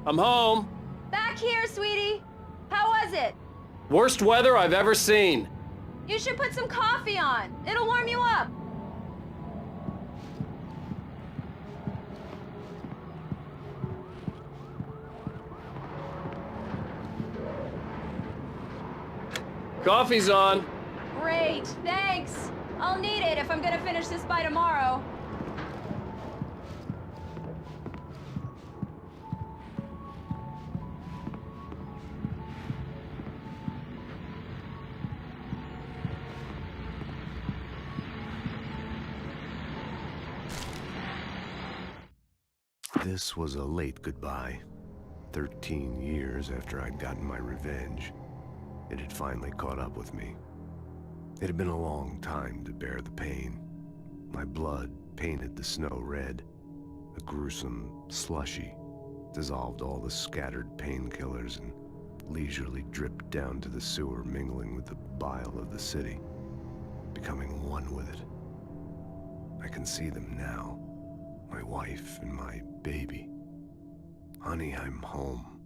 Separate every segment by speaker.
Speaker 1: I'm home.
Speaker 2: Back here, sweetie. How was it?
Speaker 1: Worst weather I've ever seen.
Speaker 2: You should put some coffee on. It'll warm you up.
Speaker 1: Coffee's on.
Speaker 2: Great, thanks. I'll need it if I'm gonna finish this by tomorrow.
Speaker 3: This was a late goodbye. 13 years after I'd gotten my revenge, it had finally caught up with me. It had been a long time to bear the pain. My blood painted the snow red. A gruesome slushy dissolved all the scattered painkillers and leisurely dripped down to the sewer, mingling with the bile of the city, becoming one with it. I can see them now. My wife and my baby. Honey, I'm home.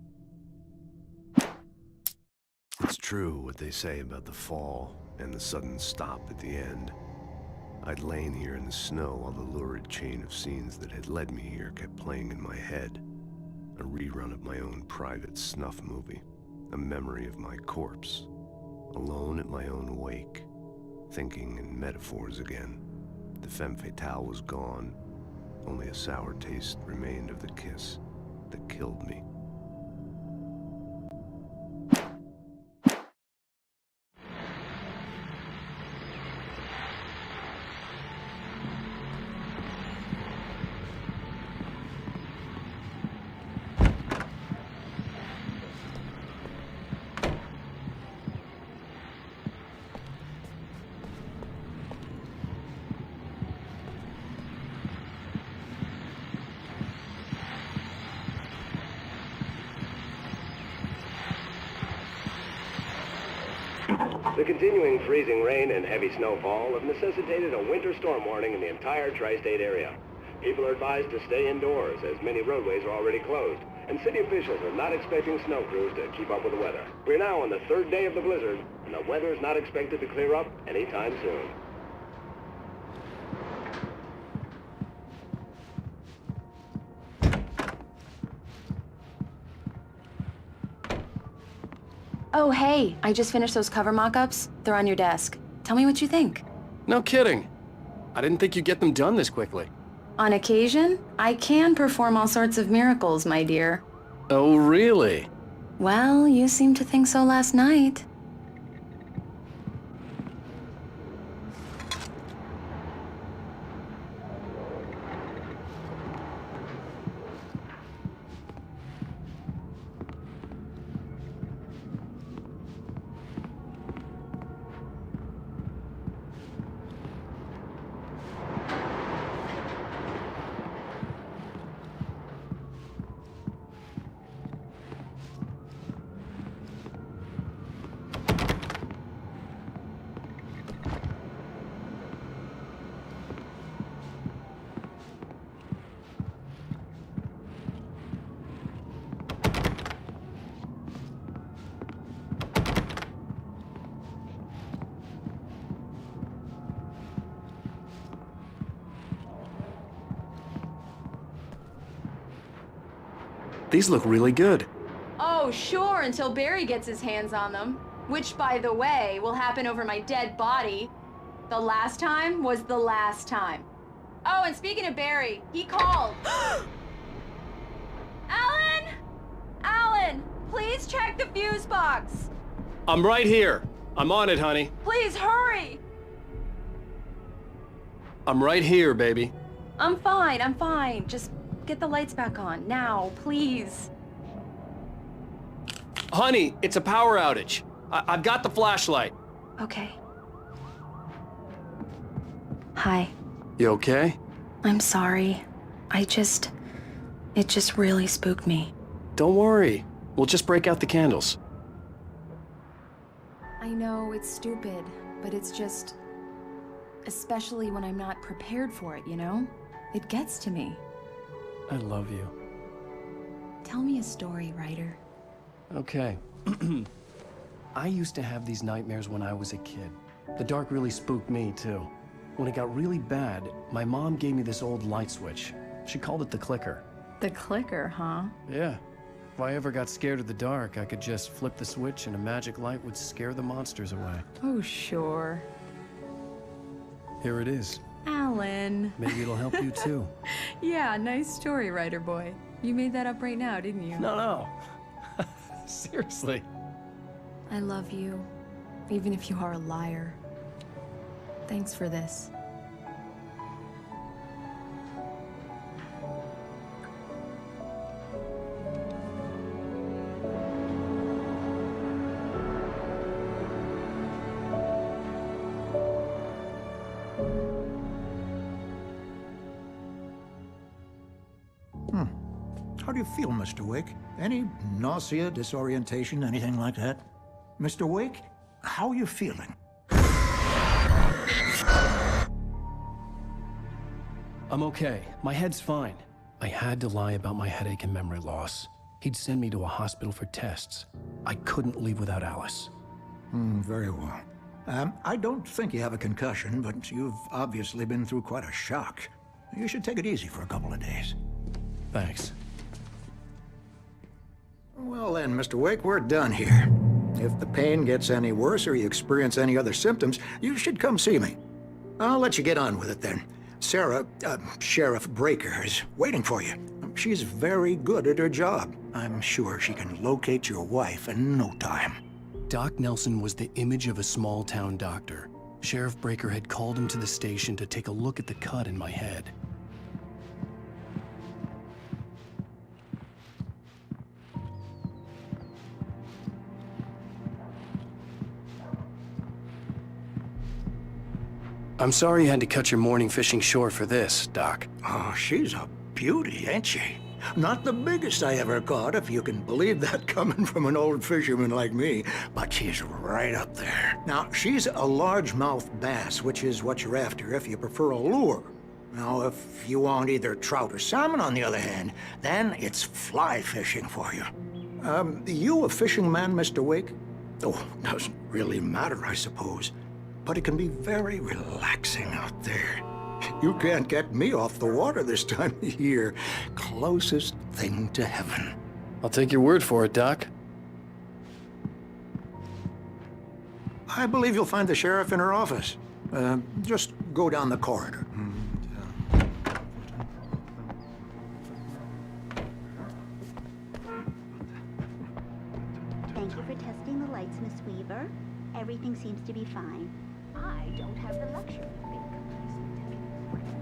Speaker 3: It's true what they say about the fall and the sudden stop at the end. I'd lain here in the snow while the lurid chain of scenes that had led me here kept playing in my head. A rerun of my own private snuff movie. A memory of my corpse. Alone at my own wake. Thinking in metaphors again. The femme fatale was gone. Only a sour taste remained of the kiss that killed me.
Speaker 4: The continuing freezing rain and heavy snowfall have necessitated a winter storm warning in the entire tri-state area. People are advised to stay indoors as many roadways are already closed, and city officials are not expecting snow crews to keep up with the weather. We're now on the third day of the blizzard, and the weather is not expected to clear up anytime soon.
Speaker 2: Oh, hey, I just finished those cover mock-ups. They're on your desk. Tell me what you think.
Speaker 1: No kidding. I didn't think you'd get them done this quickly.
Speaker 2: On occasion, I can perform all sorts of miracles, my dear.
Speaker 1: Oh, really?
Speaker 2: Well, you seemed to think so last night.
Speaker 1: These look really good.
Speaker 2: Oh, sure, until Barry gets his hands on them. Which, by the way, will happen over my dead body. The last time was the last time. Oh, and speaking of Barry, he called. Alan! Alan, please check the fuse box.
Speaker 1: I'm right here. I'm on it, honey.
Speaker 2: Please hurry.
Speaker 1: I'm right here, baby.
Speaker 2: I'm fine. Just get the lights back on, now, please.
Speaker 1: Honey, it's a power outage. I've got the flashlight.
Speaker 2: Okay. Hi.
Speaker 1: You okay?
Speaker 2: I'm sorry. It just really spooked me.
Speaker 1: Don't worry. We'll just break out the candles.
Speaker 2: I know it's stupid, but it's just... especially when I'm not prepared for it, you know? It gets to me.
Speaker 1: I love you.
Speaker 2: Tell Tell me a story, Ryder.
Speaker 1: Okay. I used to have these nightmares when I was a kid. The dark really spooked me, too. When it got really bad, my mom gave me this old light switch. She called it the clicker.
Speaker 2: The clicker, huh?
Speaker 1: Yeah. If I ever got scared of the dark, I could just flip the switch and a magic light would scare the monsters away.
Speaker 2: Oh, sure.
Speaker 1: Here it is.
Speaker 2: Alan.
Speaker 1: Maybe it'll help you, too.
Speaker 2: Yeah, nice story, Ryder boy. You made that up right now, didn't you?
Speaker 1: No. Seriously.
Speaker 2: I love you, even if you are a liar. Thanks for this.
Speaker 5: How do you feel, Mr. Wake? Any nausea, disorientation, anything like that? Mr. Wake, how are you feeling?
Speaker 1: I'm okay. My head's fine. I had to lie about my headache and memory loss. He'd send me to a hospital for tests. I couldn't leave without Alice.
Speaker 5: Very well. I don't think you have a concussion, but you've obviously been through quite a shock. You should take it easy for a couple of days.
Speaker 1: Thanks.
Speaker 5: Well then, Mr. Wake, we're done here. If the pain gets any worse or you experience any other symptoms, you should come see me. I'll let you get on with it then. Sarah, Sheriff Breaker, is waiting for you. She's very good at her job. I'm sure she can locate your wife in no time.
Speaker 1: Doc Nelson was the image of a small-town doctor. Sheriff Breaker had called him to the station to take a look at the cut in my head. I'm sorry you had to cut your morning fishing short for this, Doc.
Speaker 5: Oh, she's a beauty, ain't she? Not the biggest I ever caught, if you can believe that coming from an old fisherman like me, but she's right up there. Now, she's a largemouth bass, which is what you're after if you prefer a lure. Now, if you want either trout or salmon, on the other hand, then it's fly fishing for you. You a fishing man, Mr. Wake? Oh, doesn't really matter, I suppose. But it can be very relaxing out there. You can't get me off the water this time of year. Closest thing to heaven.
Speaker 1: I'll take your word for it, Doc.
Speaker 5: I believe you'll find the sheriff in her office. Just go down the corridor.
Speaker 6: Thank you for testing the lights, Miss Weaver. Everything seems to be fine. I don't have the luxury of being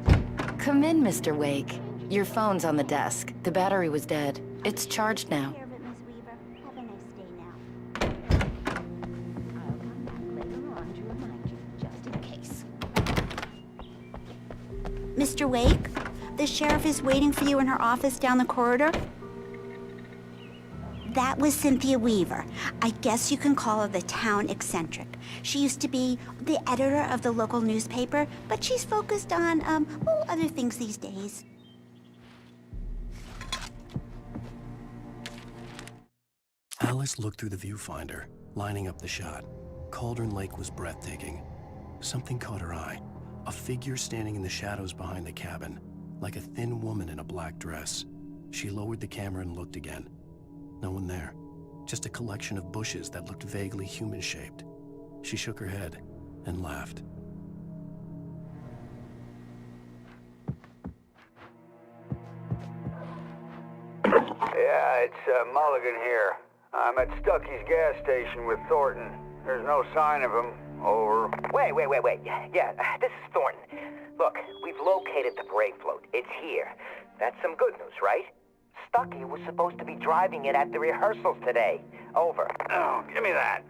Speaker 6: complacent.
Speaker 7: Come in, Mr. Wake. Your phone's on the desk. The battery was dead. It's charged now.
Speaker 6: Take care of it, Miss Weaver. Have a nice day now. I'll come back later on to remind you, just in case. Mr. Wake, the sheriff is waiting for you in her office down the corridor. That was Cynthia Weaver. I guess you can call her the town eccentric. She used to be the editor of the local newspaper, but she's focused on, other things these days.
Speaker 1: Alice looked through the viewfinder, lining up the shot. Cauldron Lake was breathtaking. Something caught her eye. A figure standing in the shadows behind the cabin, like a thin woman in a black dress. She lowered the camera and looked again. No one there. Just a collection of bushes that looked vaguely human-shaped. She shook her head and laughed.
Speaker 8: Yeah, it's Mulligan here. I'm at Stucky's gas station with Thornton. There's no sign of him. Over.
Speaker 9: Wait. Yeah, this is Thornton. Look, we've located the Brave float. It's here. That's some good news, right? Stucky was supposed to be driving it at the rehearsals today. Over.
Speaker 8: Oh, give me that.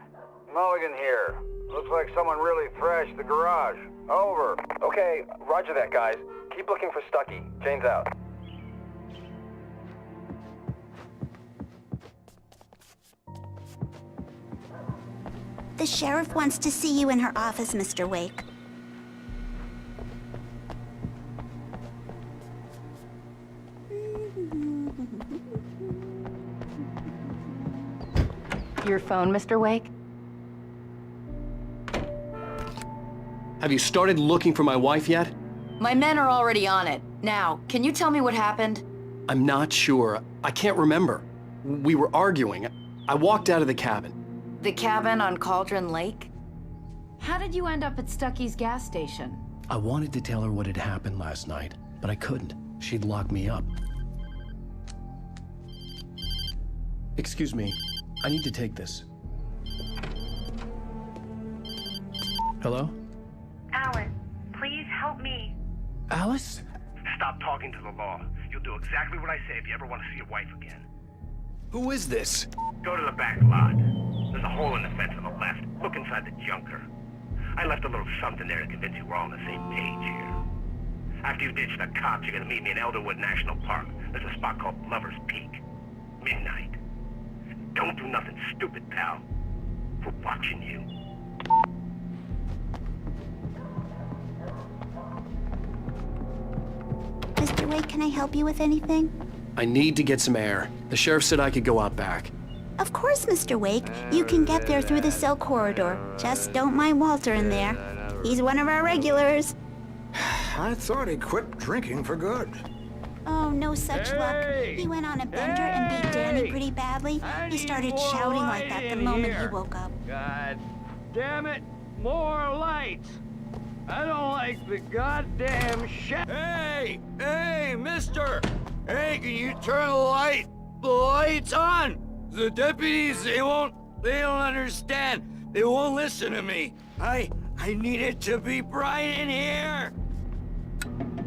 Speaker 8: Mulligan here. Looks like someone really thrashed the garage. Over.
Speaker 9: Okay, roger that, guys. Keep looking for Stucky. Jane's out.
Speaker 6: The sheriff wants to see you in her office, Mr. Wake.
Speaker 7: Your phone, Mr. Wake?
Speaker 1: Have you started looking for my wife yet?
Speaker 7: My men are already on it. Now, can you tell me what happened?
Speaker 1: I'm not sure. I can't remember. We were arguing. I walked out of the cabin.
Speaker 7: The cabin on Cauldron Lake? How did you end up at Stucky's gas station?
Speaker 1: I wanted to tell her what had happened last night, but I couldn't. She'd lock me up. Excuse me. I need to take this. Hello?
Speaker 10: Alice, please help me.
Speaker 1: Alice?
Speaker 4: Stop talking to the law. You'll do exactly what I say if you ever want to see your wife again.
Speaker 1: Who is this?
Speaker 4: Go to the back lot. There's a hole in the fence on the left. Look inside the junker. I left a little something there to convince you we're all on the same page here. After you ditch the cops, you're gonna meet me in Elderwood National Park. There's a spot called Lover's Peak. Midnight. Don't do nothing stupid, pal. We're watching you.
Speaker 6: Mr. Wake, can I help you with anything?
Speaker 1: I need to get some air. The sheriff said I could go out back.
Speaker 6: Of course, Mr. Wake. You can get there through the cell corridor. Just don't mind Walter in there. He's one of our regulars.
Speaker 5: I thought he quit drinking for good.
Speaker 6: Oh, no such luck. He went on a bender and beat Danny pretty badly. He started shouting like that the moment he woke up.
Speaker 11: God damn it, more lights! I don't like the goddamn shit. Hey, mister! Hey, can you turn the lights on? The deputies, they don't understand. They won't listen to me. I need it to be bright in here.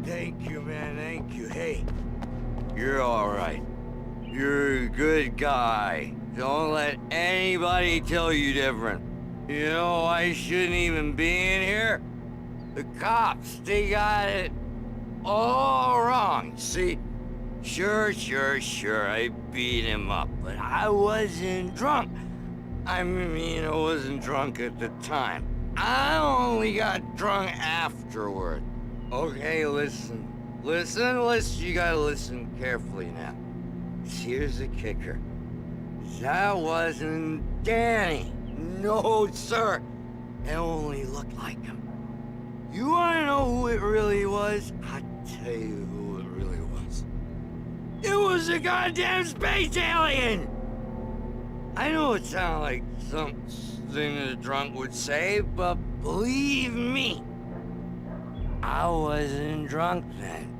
Speaker 11: Thank you, man, thank you. Hey, you're all right. You're a good guy. Don't let anybody tell you different. You know, I shouldn't even be in here. The cops, they got it all wrong. See, sure, I beat him up, but I wasn't drunk. I mean, I wasn't drunk at the time. I only got drunk afterward. Okay, listen, you gotta listen carefully now. Here's the kicker. That wasn't Danny. No, sir. It only looked like him. You wanna know who it really was? I'll tell you who it really was. It was a goddamn space alien! I know it sounds like something a drunk would say, but believe me, I wasn't drunk then.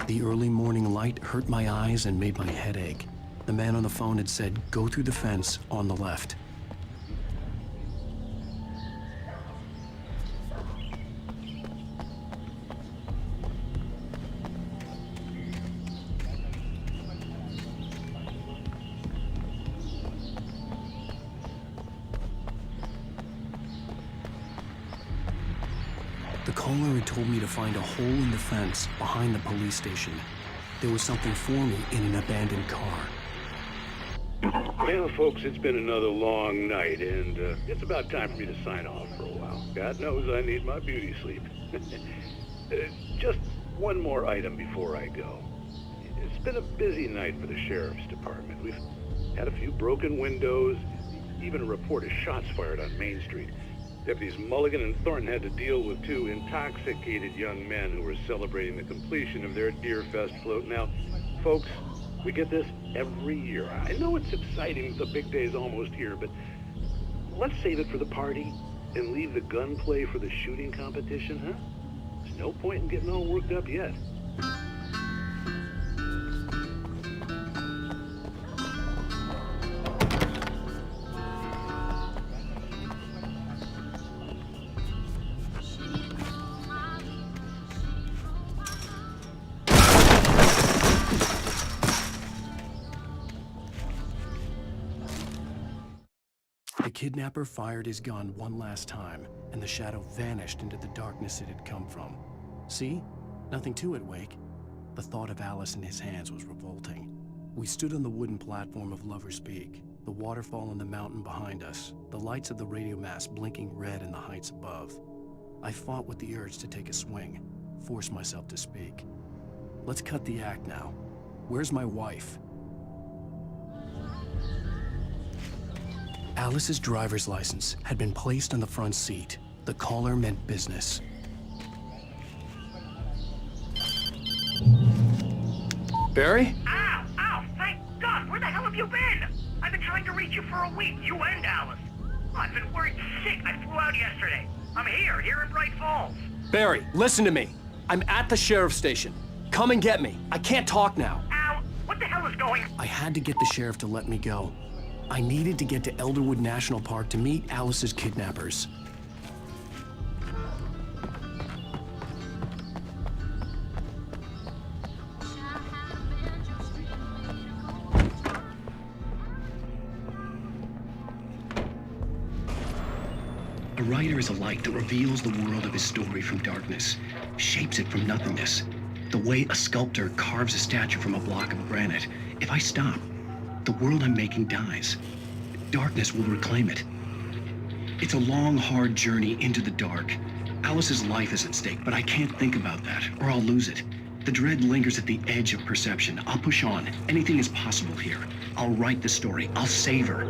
Speaker 1: The early morning light hurt my eyes and made my head ache. The man on the phone had said, go through the fence on the left. The caller had told me to find a hole in the fence behind the police station. There was something for me in an abandoned car.
Speaker 12: Well, folks, it's been another long night, and it's about time for me to sign off for a while. God knows I need my beauty sleep. Just one more item before I go. It's been a busy night for the sheriff's department. We've had a few broken windows, even a report of shots fired on Main Street. Deputies Mulligan and Thornton had to deal with two intoxicated young men who were celebrating the completion of their Deerfest float. Now, folks, we get this every year. I know it's exciting, the big day's almost here, but let's save it for the party and leave the gunplay for the shooting competition, huh? There's no point in getting all worked up yet.
Speaker 1: The kidnapper fired his gun one last time, and the shadow vanished into the darkness it had come from. See? Nothing to it, Wake. The thought of Alice in his hands was revolting. We stood on the wooden platform of Lover's Peak, the waterfall on the mountain behind us, the lights of the radio mast blinking red in the heights above. I fought with the urge to take a swing, force myself to speak. Let's cut the act now. Where's my wife? Alice's driver's license had been placed on the front seat. The caller meant business. Barry?
Speaker 13: Ow! Ow! Thank God! Where the hell have you been? I've been trying to reach you for a week, you and Alice. I've been worried sick. I flew out yesterday. I'm here in Bright Falls.
Speaker 1: Barry, listen to me. I'm at the sheriff's station. Come and get me. I can't talk now.
Speaker 13: Ow! What the hell is going on?
Speaker 1: I had to get the sheriff to let me go. I needed to get to Elderwood National Park to meet Alice's kidnappers. A writer is a light that reveals the world of his story from darkness, shapes it from nothingness. The way a sculptor carves a statue from a block of granite. If I stop, the world I'm making dies. Darkness will reclaim it. It's a long, hard journey into the dark. Alice's life is at stake, but I can't think about that, or I'll lose it. The dread lingers at the edge of perception. I'll push on. Anything is possible here. I'll write the story. I'll save her.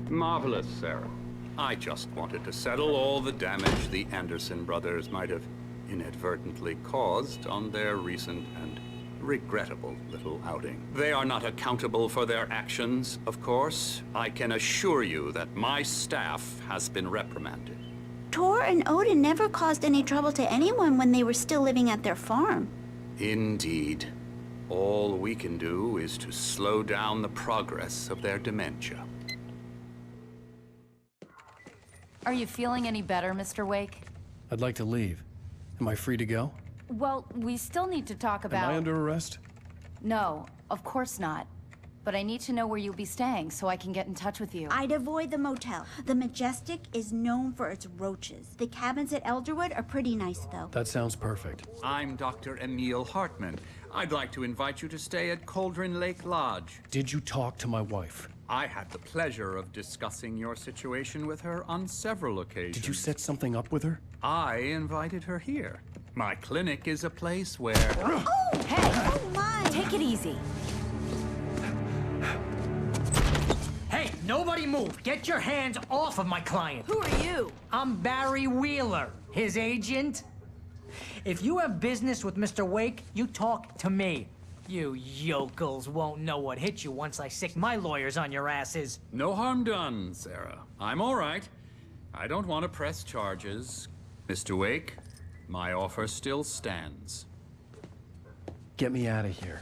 Speaker 14: Marvelous, Sarah. I just wanted to settle all the damage the Anderson brothers might have inadvertently caused on their recent and regrettable little outing. They are not accountable for their actions, of course. I can assure you that my staff has been reprimanded.
Speaker 6: Tor and Odin never caused any trouble to anyone when they were still living at their farm.
Speaker 14: Indeed. All we can do is to slow down the progress of their dementia.
Speaker 7: Are you feeling any better, Mr. Wake?
Speaker 1: I'd like to leave. Am I free to go?
Speaker 7: Well, we still need to talk about...
Speaker 1: Am I under arrest?
Speaker 7: No, of course not. But I need to know where you'll be staying so I can get in touch with you.
Speaker 6: I'd avoid the motel. The Majestic is known for its roaches. The cabins at Elderwood are pretty nice, though.
Speaker 1: That sounds perfect.
Speaker 14: I'm Dr. Emil Hartman. I'd like to invite you to stay at Cauldron Lake Lodge.
Speaker 1: Did you talk to my wife?
Speaker 14: I had the pleasure of discussing your situation with her on several occasions.
Speaker 1: Did you set something up with her?
Speaker 14: I invited her here. My clinic is a place where...
Speaker 6: Oh, hey! Oh, my!
Speaker 7: Take it easy.
Speaker 15: Hey, nobody move! Get your hands off of my client!
Speaker 7: Who are you?
Speaker 15: I'm Barry Wheeler, his agent. If you have business with Mr. Wake, you talk to me. You yokels won't know what hit you once I sick my lawyers on your asses.
Speaker 14: No harm done, Sarah. I'm all right. I don't want to press charges. Mr. Wake, my offer still stands.
Speaker 1: Get me out of here.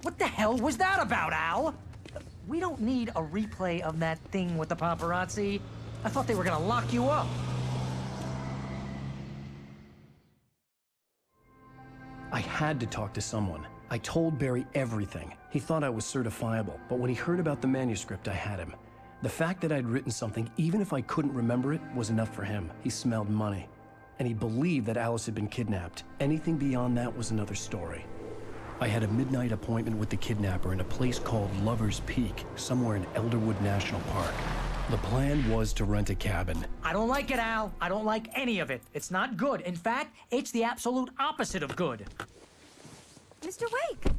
Speaker 15: What the hell was that about, Al? We don't need a replay of that thing with the paparazzi. I thought they were gonna lock you up.
Speaker 1: I had to talk to someone. I told Barry everything. He thought I was certifiable, but when he heard about the manuscript, I had him. The fact that I'd written something, even if I couldn't remember it, was enough for him. He smelled money. And he believed that Alice had been kidnapped. Anything beyond that was another story. I had a midnight appointment with the kidnapper in a place called Lover's Peak, somewhere in Elderwood National Park. The plan was to rent a cabin.
Speaker 15: I don't like it, Al. I don't like any of it. It's not good. In fact, it's the absolute opposite of good.
Speaker 16: Mr. Wake!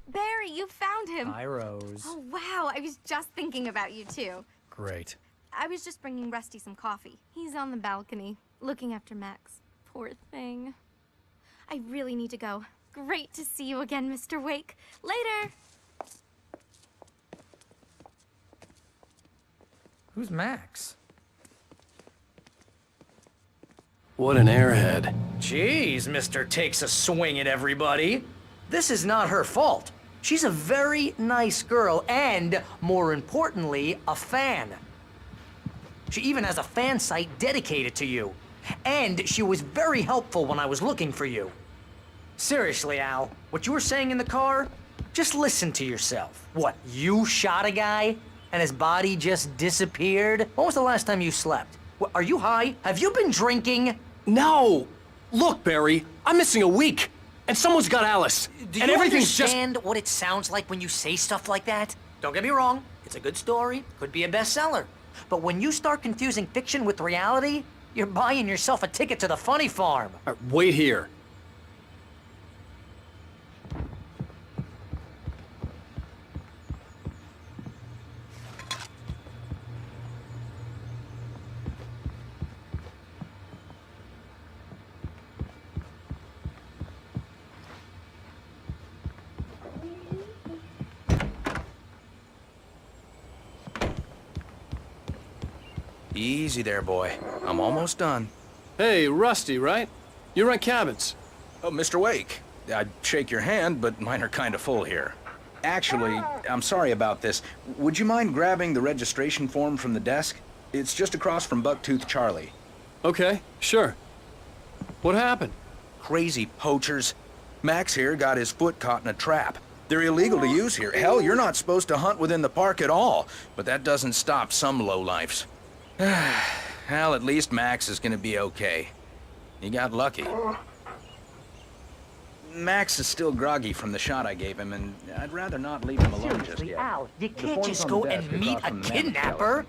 Speaker 16: Barry, you found him.
Speaker 15: Hi, Rose.
Speaker 16: Oh, wow. I was just thinking about you, too.
Speaker 1: Great.
Speaker 16: I was just bringing Rusty some coffee. He's on the balcony, looking after Max. Poor thing. I really need to go. Great to see you again, Mr. Wake. Later!
Speaker 15: Who's Max?
Speaker 1: What an airhead.
Speaker 15: Jeez, Mr. Takes a swing at everybody. This is not her fault. She's a very nice girl and, more importantly, a fan. She even has a fan site dedicated to you. And she was very helpful when I was looking for you. Seriously, Al, what you were saying in the car, just listen to yourself. What, you shot a guy and his body just disappeared? When was the last time you slept? What, are you high? Have you been drinking?
Speaker 1: No! Look, Barry, I'm missing a week. And someone's got Alice.
Speaker 15: Do
Speaker 1: and
Speaker 15: you
Speaker 1: everything's
Speaker 15: understand what it sounds like when you say stuff like that? Don't get me wrong, it's a good story, could be a bestseller. But when you start confusing fiction with reality, you're buying yourself a ticket to the funny farm.
Speaker 1: Wait here.
Speaker 17: Easy there, boy. I'm almost done.
Speaker 1: Hey, Rusty, right? You rent cabins.
Speaker 17: Oh, Mr. Wake. I'd shake your hand, but mine are kind of full here. Actually, I'm sorry about this. Would you mind grabbing the registration form from the desk? It's just across from Bucktooth Charlie.
Speaker 1: Okay, sure. What happened?
Speaker 17: Crazy poachers. Max here got his foot caught in a trap. They're illegal to use here. Hell, you're not supposed to hunt within the park at all. But that doesn't stop some lowlifes. Well, at least Max is gonna be okay. He got lucky. Max is still groggy from the shot I gave him, and I'd rather not leave him alone just
Speaker 15: Seriously,
Speaker 17: yet.
Speaker 15: Al, you
Speaker 17: The
Speaker 15: can't
Speaker 17: form's
Speaker 15: just
Speaker 17: on
Speaker 15: go
Speaker 17: the
Speaker 15: and
Speaker 17: desk
Speaker 15: meet
Speaker 17: across
Speaker 15: a
Speaker 17: from the manager.
Speaker 15: kidnapper.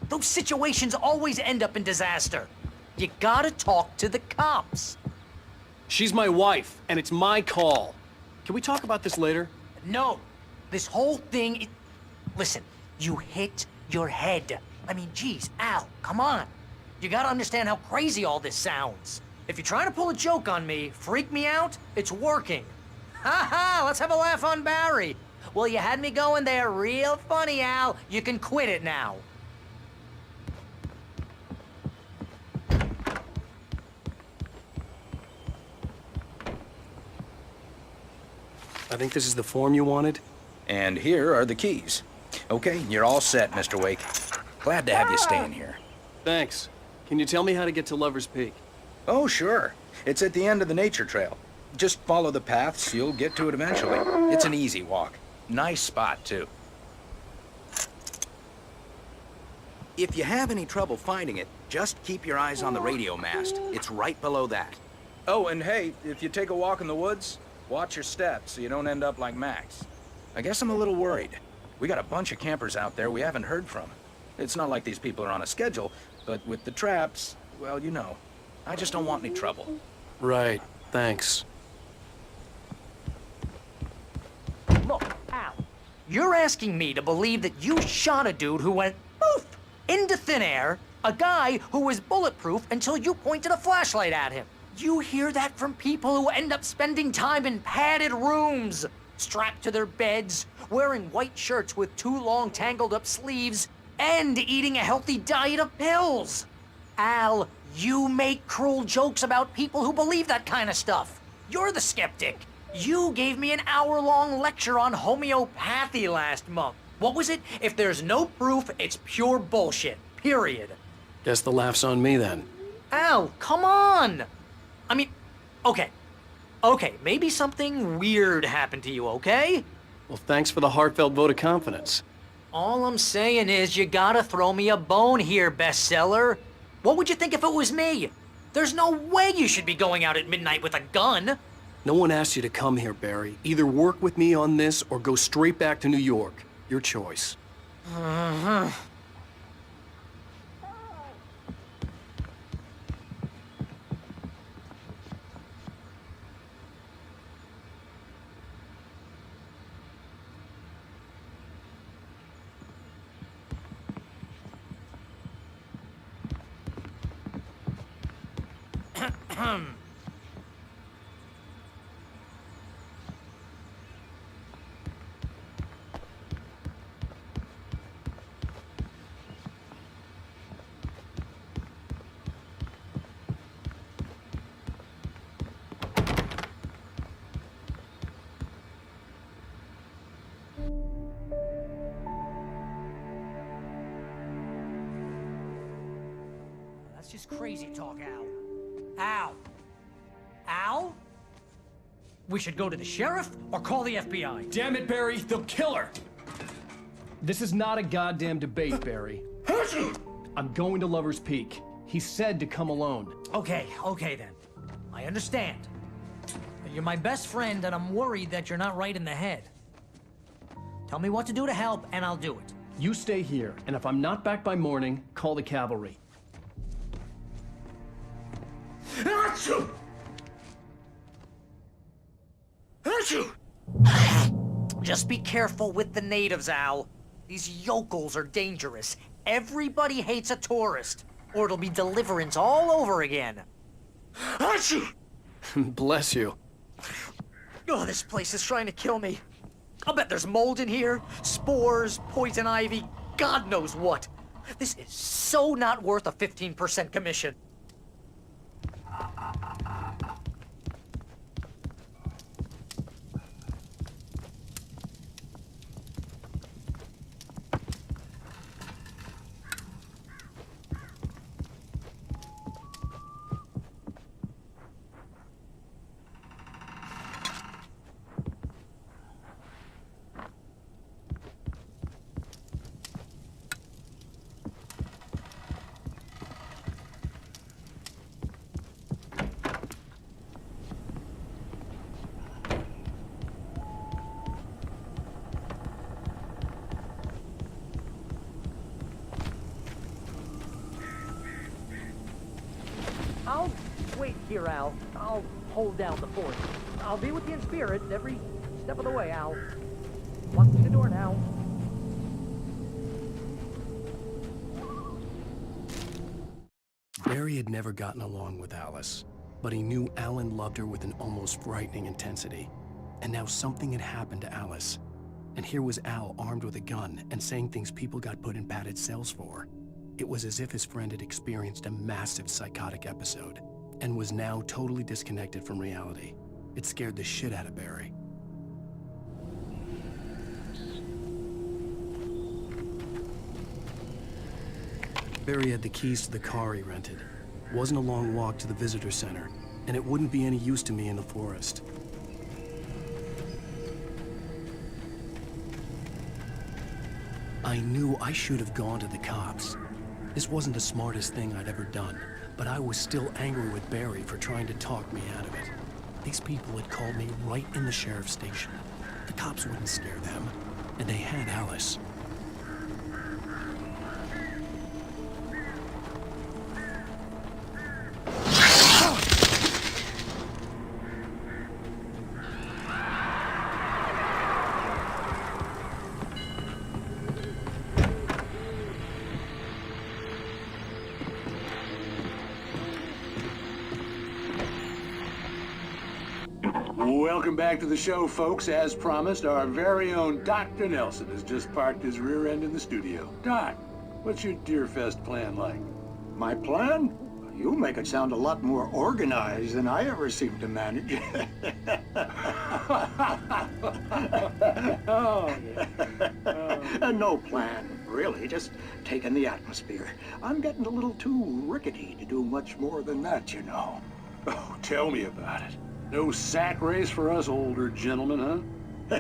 Speaker 15: Those situations always end up in disaster. You gotta talk to the cops.
Speaker 1: She's my wife, and it's my call. Can we talk about this later?
Speaker 15: No, this whole thing, listen, you hit your head. I mean, geez, Al, come on. You gotta understand how crazy all this sounds. If you're trying to pull a joke on me, freak me out, it's working. Ha ha, let's have a laugh on Barry. Well, you had me going there real funny, Al. You can quit it now.
Speaker 1: I think this is the form you wanted.
Speaker 17: And here are the keys. Okay, you're all set, Mr. Wake. Glad to have you staying here.
Speaker 1: Thanks. Can you tell me how to get to Lover's Peak?
Speaker 17: Oh, sure. It's at the end of the nature trail. Just follow the paths, you'll get to it eventually. It's an easy walk. Nice spot, too. If you have any trouble finding it, just keep your eyes on the radio mast. It's right below that. Oh, and hey, if you take a walk in the woods, watch your steps so you don't end up like Max. I guess I'm a little worried. We got a bunch of campers out there we haven't heard from. It's not like these people are on a schedule, but with the traps, well, you know. I just don't want any trouble.
Speaker 1: Right, thanks.
Speaker 15: Look, Al, you're asking me to believe that you shot a dude who went poof into thin air, a guy who was bulletproof until you pointed a flashlight at him. You hear that from people who end up spending time in padded rooms, strapped to their beds, wearing white shirts with too long tangled up sleeves, and eating a healthy diet of pills. Al, you make cruel jokes about people who believe that kind of stuff. You're the skeptic. You gave me an hour-long lecture on homeopathy last month. What was it? If there's no proof, it's pure bullshit. Period.
Speaker 1: Guess the laugh's on me then.
Speaker 15: Al, come on! I mean, okay. Okay, maybe something weird happened to you, okay?
Speaker 1: Well, thanks for the heartfelt vote of confidence.
Speaker 15: All I'm saying is you gotta throw me a bone here, bestseller. What would you think if it was me? There's no way you should be going out at midnight with a gun.
Speaker 1: No one asked you to come here, Barry. Either work with me on this or go straight back to New York. Your choice.
Speaker 15: Uh-huh. That's just crazy talk, Al. Al? Al? We should go to the sheriff or call the FBI.
Speaker 1: Damn it, Barry, they'll kill her! This is not a goddamn debate, Barry. I'm going to Lover's Peak. He said to come alone.
Speaker 15: Okay then. I understand. You're my best friend, and I'm worried that you're not right in the head. Tell me what to do to help, and I'll do it.
Speaker 18: You stay here, and if I'm not back by morning, call the cavalry.
Speaker 15: Achoo! Achoo! Just be careful with the natives, Al. These yokels are dangerous. Everybody hates a tourist, or it'll be Deliverance all over again. Achoo!
Speaker 18: Bless you.
Speaker 15: Oh, this place is trying to kill me. I'll bet there's mold in here, spores, poison ivy, God knows what. This is so not worth a 15% commission.
Speaker 19: I'll wait here, Al. I'll hold down the fort. I'll be with you in spirit every step of the way, Al. Locking the door now.
Speaker 1: Barry had never gotten along with Alice, but he knew Alan loved her with an almost frightening intensity. And now something had happened to Alice. And here was Al armed with a gun and saying things people got put in padded cells for. It was as if his friend had experienced a massive psychotic episode and was now totally disconnected from reality. It scared the shit out of Barry. Barry had the keys to the car he rented. It wasn't a long walk to the visitor center, and it wouldn't be any use to me in the forest. I knew I should have gone to the cops. This wasn't the smartest thing I'd ever done, but I was still angry with Barry for trying to talk me out of it. These people had called me right in the sheriff's station. The cops wouldn't scare them, and they had Alice.
Speaker 12: Welcome back to the show, folks. As promised, our very own Dr. Nelson has just parked his rear end in the studio. Doc, what's your Deerfest plan like?
Speaker 5: My plan? You make it sound a lot more organized than I ever seem to manage. No plan, really. Just taking the atmosphere. I'm getting a little too rickety to do much more than that, you know.
Speaker 12: Oh, tell me about it. No sack race for us older gentlemen, huh?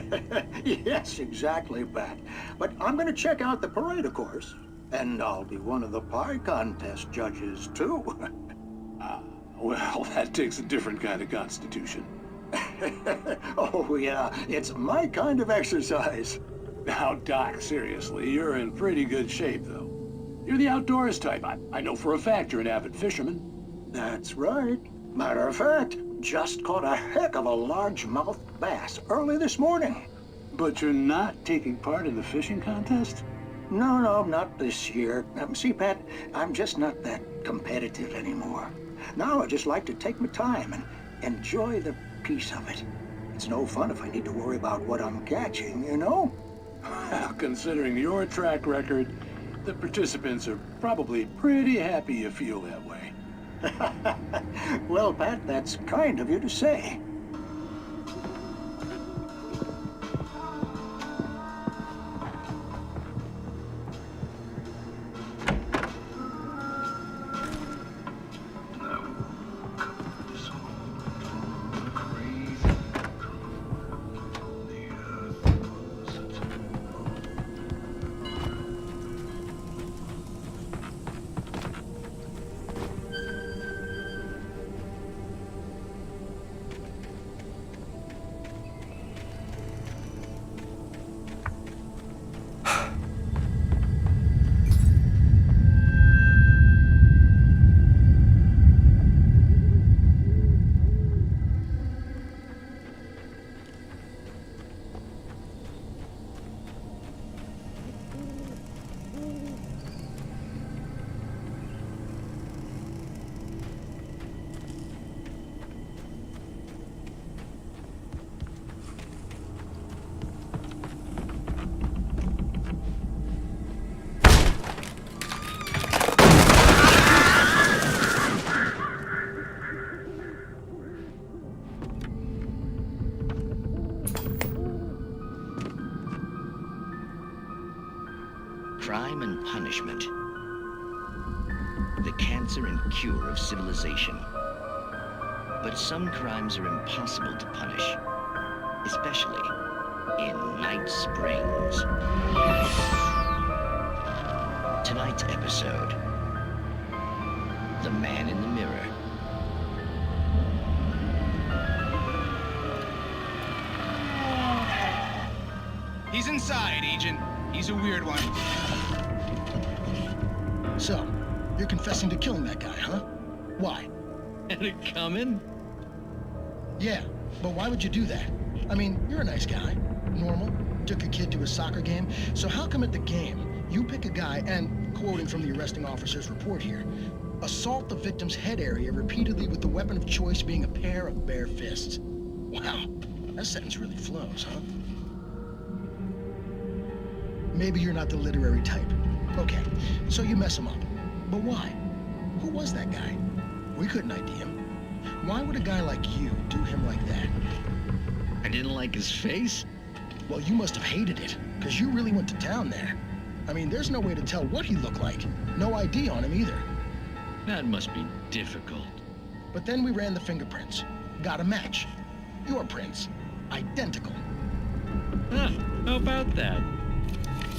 Speaker 5: Yes, exactly, Pat. But I'm going to check out the parade, of course. And I'll be one of the pie contest judges, too.
Speaker 12: Well, that takes a different kind of constitution.
Speaker 5: Oh, yeah. It's my kind of exercise.
Speaker 12: Now, Doc, seriously, you're in pretty good shape, though. You're the outdoors type. I know for a fact you're an avid fisherman.
Speaker 5: That's right. Matter of fact, just caught a heck of a largemouth bass early this morning.
Speaker 12: But you're not taking part in the fishing contest?
Speaker 5: No, not this year. See, Pat, I'm just not that competitive anymore. Now I just like to take my time and enjoy the peace of it. It's no fun if I need to worry about what I'm catching, you know?
Speaker 12: Well, considering your track record, the participants are probably pretty happy you feel that way.
Speaker 5: Well, Pat, that's kind of you to say.
Speaker 20: Crime and punishment. The cancer and cure of civilization. But some crimes are impossible to punish, especially in Night Springs. Tonight's episode, The Man in the Mirror.
Speaker 21: He's inside, Agent. He's a weird one.
Speaker 22: So, you're confessing to killing that guy, huh? Why?
Speaker 20: Had it coming?
Speaker 22: Yeah, but why would you do that? I mean, you're a nice guy. Normal. Took your kid to a soccer game. So how come at the game, you pick a guy and, quoting from the arresting officer's report here, assault the victim's head area repeatedly with the weapon of choice being a pair of bare fists? Wow, that sentence really flows, huh? Maybe you're not the literary type. Okay, so you mess him up. But why? Who was that guy? We couldn't ID him. Why would a guy like you do him like that?
Speaker 20: I didn't like his face?
Speaker 22: Well, you must have hated it, because you really went to town there. I mean, there's no way to tell what he looked like. No ID on him either.
Speaker 20: That must be difficult.
Speaker 22: But then we ran the fingerprints. Got a match. Your prints. Identical.
Speaker 20: Huh, how about that?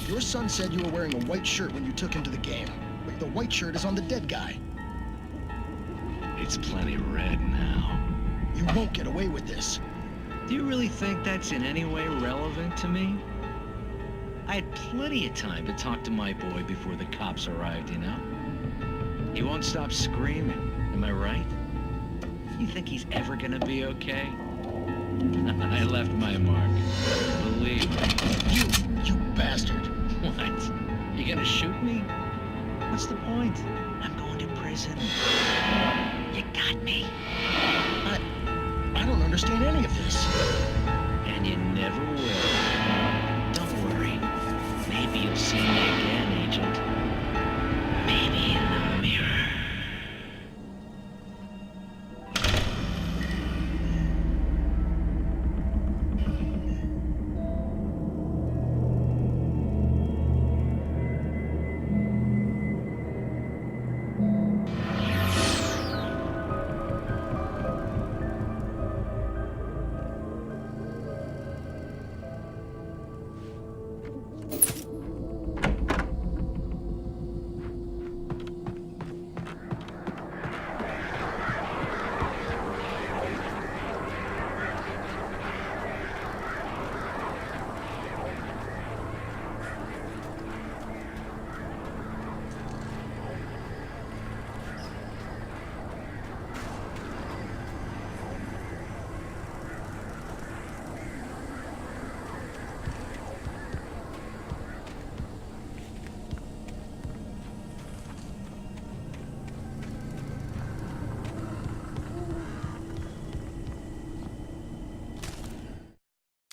Speaker 22: Your son said you were wearing a white shirt when you took him to the game. But the white shirt is on the dead guy.
Speaker 20: It's plenty red now.
Speaker 22: You won't get away with this.
Speaker 20: Do you really think that's in any way relevant to me? I had plenty of time to talk to my boy before the cops arrived, you know? He won't stop screaming, am I right? You think he's ever gonna be okay? I left my mark. Believe me.
Speaker 22: You bastard.
Speaker 20: What? You gonna shoot me? What's the point? I'm going to prison. You got me.
Speaker 22: I don't understand any of this.
Speaker 20: And you never will. Don't worry. Maybe you'll see me again, Agent. Maybe in the mirror.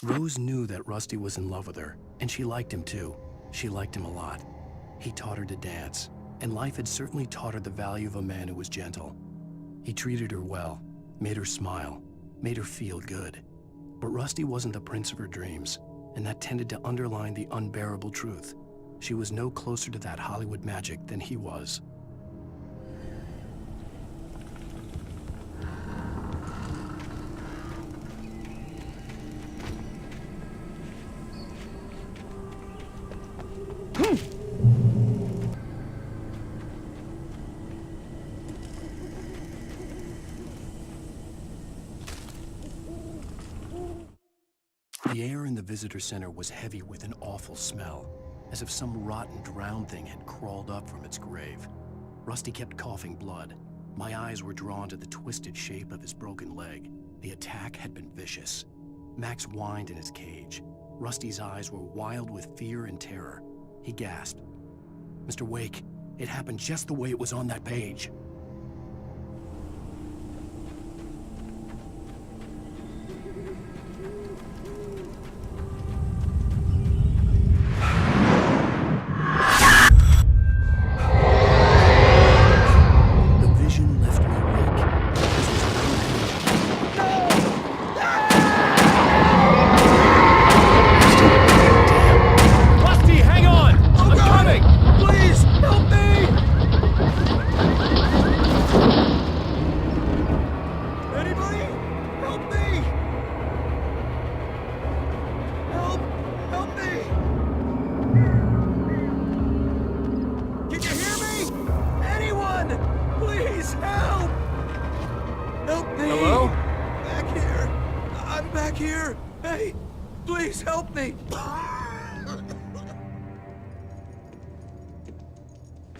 Speaker 1: Rose knew that Rusty was in love with her, and she liked him too. She liked him a lot. He taught her to dance, and life had certainly taught her the value of a man who was gentle. He treated her well, made her smile, made her feel good. But Rusty wasn't the prince of her dreams, and that tended to underline the unbearable truth. She was no closer to that Hollywood magic than he was. The air in the visitor center was heavy with an awful smell, as if some rotten drowned thing had crawled up from its grave. Rusty kept coughing blood. My eyes were drawn to the twisted shape of his broken leg. The attack had been vicious. Max whined in his cage. Rusty's eyes were wild with fear and terror. He gasped. "Mr. Wake, it happened just the way it was on that page."
Speaker 11: Rusty, hang on! I'm coming!
Speaker 17: back here! Hey, please help me!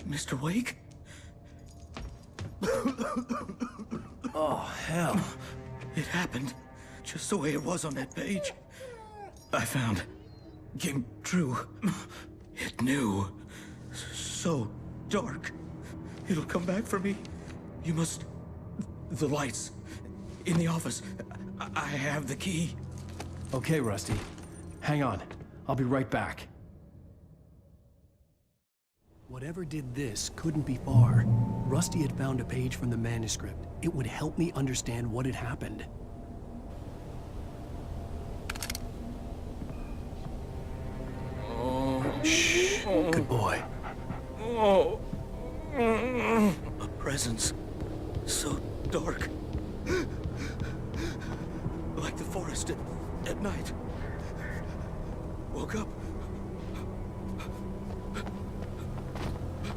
Speaker 17: Mr. Wake?
Speaker 1: Oh, hell.
Speaker 17: It happened just the way it was on that page. I found. Came true. It knew. So dark. It'll come back for me. You must... The lights. In the office. I have the key.
Speaker 18: Okay, Rusty. Hang on. I'll be right back.
Speaker 1: Whatever did this couldn't be far. Rusty had found a page from the manuscript. It would help me understand what had happened. Shh. Good boy.
Speaker 17: A presence. So dark. Like the forest at night. Woke up.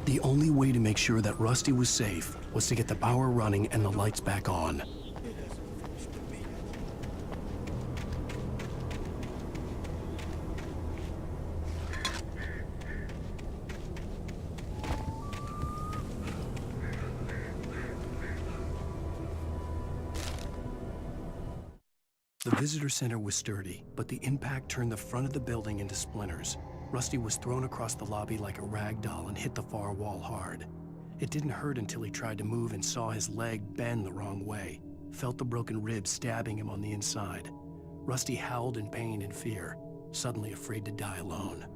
Speaker 1: The only way to make sure that Rusty was safe was to get the power running and the lights back on. The visitor center was sturdy, but the impact turned the front of the building into splinters. Rusty was thrown across the lobby like a rag doll and hit the far wall hard. It didn't hurt until he tried to move and saw his leg bend the wrong way, felt the broken ribs stabbing him on the inside. Rusty howled in pain and fear, suddenly afraid to die alone.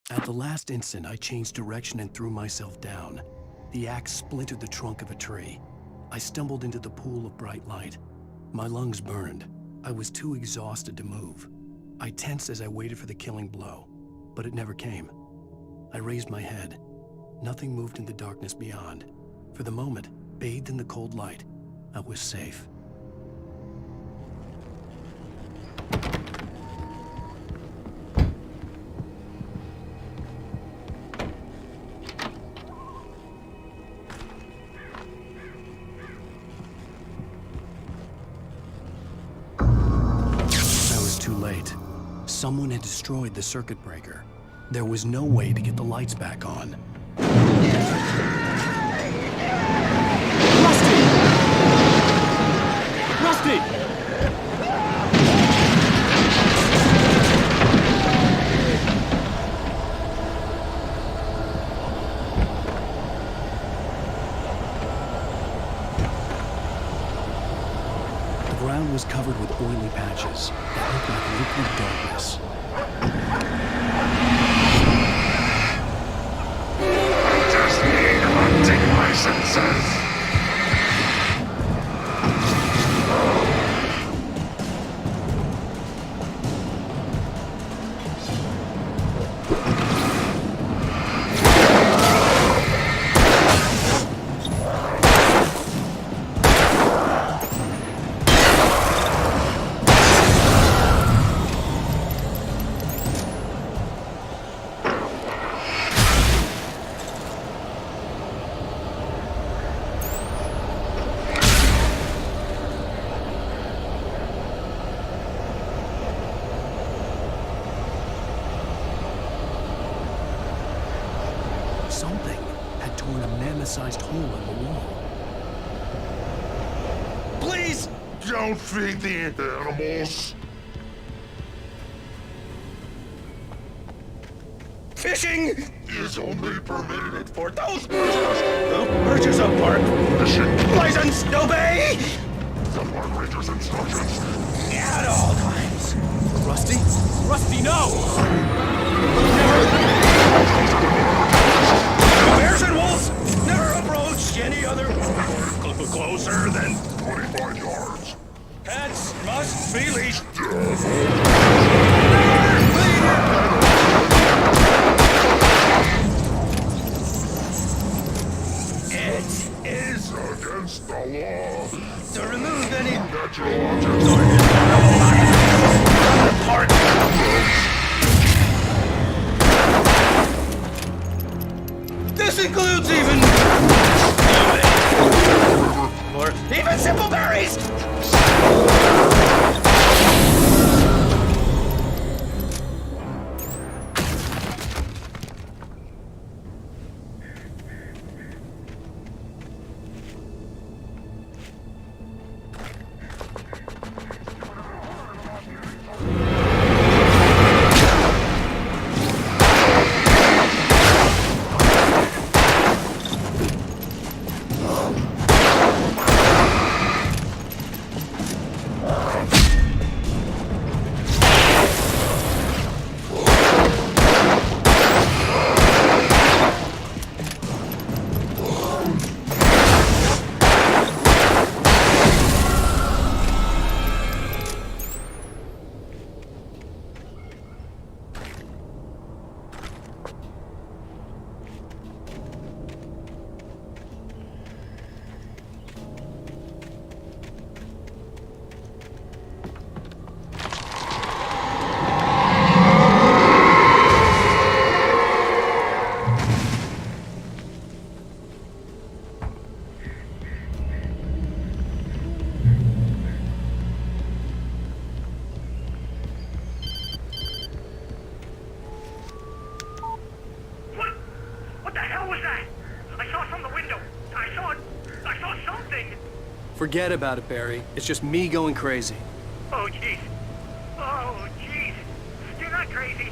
Speaker 1: At the last instant, I changed direction and threw myself down. The axe splintered the trunk of a tree. I stumbled into the pool of bright light. My lungs burned. I was too exhausted to move. I tensed as I waited for the killing blow, but it never came. I raised my head. Nothing moved in the darkness beyond. For the moment, bathed in the cold light, I was safe. Too late. Someone had destroyed the circuit breaker. There was no way to get the lights back on.
Speaker 18: Rusty!
Speaker 1: The ground was covered with oily patches that looked like liquid darkness.
Speaker 2: I just need hunting licenses.
Speaker 1: Something had torn a mammoth-sized hole in the wall.
Speaker 2: Please! Don't feed the animals.
Speaker 11: Fishing
Speaker 2: is only permitted
Speaker 11: for those who purchase a park license to obey
Speaker 2: the park ranger's instructions
Speaker 11: at all times.
Speaker 18: Rusty? Rusty, no!
Speaker 11: Bears and wolves never approach any other closer than
Speaker 2: 25 yards.
Speaker 11: Pets must be leashed. It is
Speaker 2: against the law
Speaker 11: to remove any
Speaker 2: natural objects
Speaker 18: Forget about it, Barry. It's just me going crazy.
Speaker 13: Oh, jeez. Oh, jeez. You're not crazy.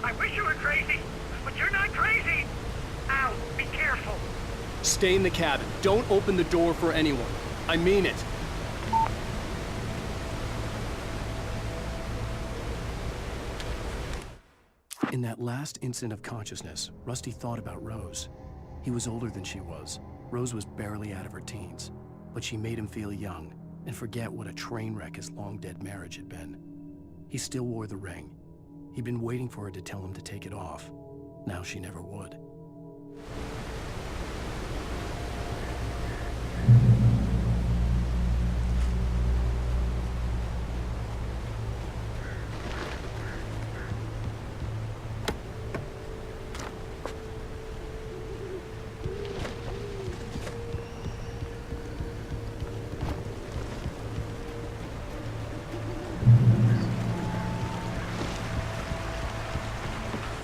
Speaker 13: I wish you were crazy, but you're not crazy. Ow, be careful.
Speaker 18: Stay in the cabin. Don't open the door for anyone. I mean it.
Speaker 1: In that last instant of consciousness, Rusty thought about Rose. He was older than she was. Rose was barely out of her teens, but she made him feel young and forget what a train wreck his long-dead marriage had been. He still wore the ring. He'd been waiting for her to tell him to take it off. Now she never would.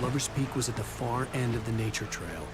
Speaker 1: Lover's Peak was at the far end of the nature trail.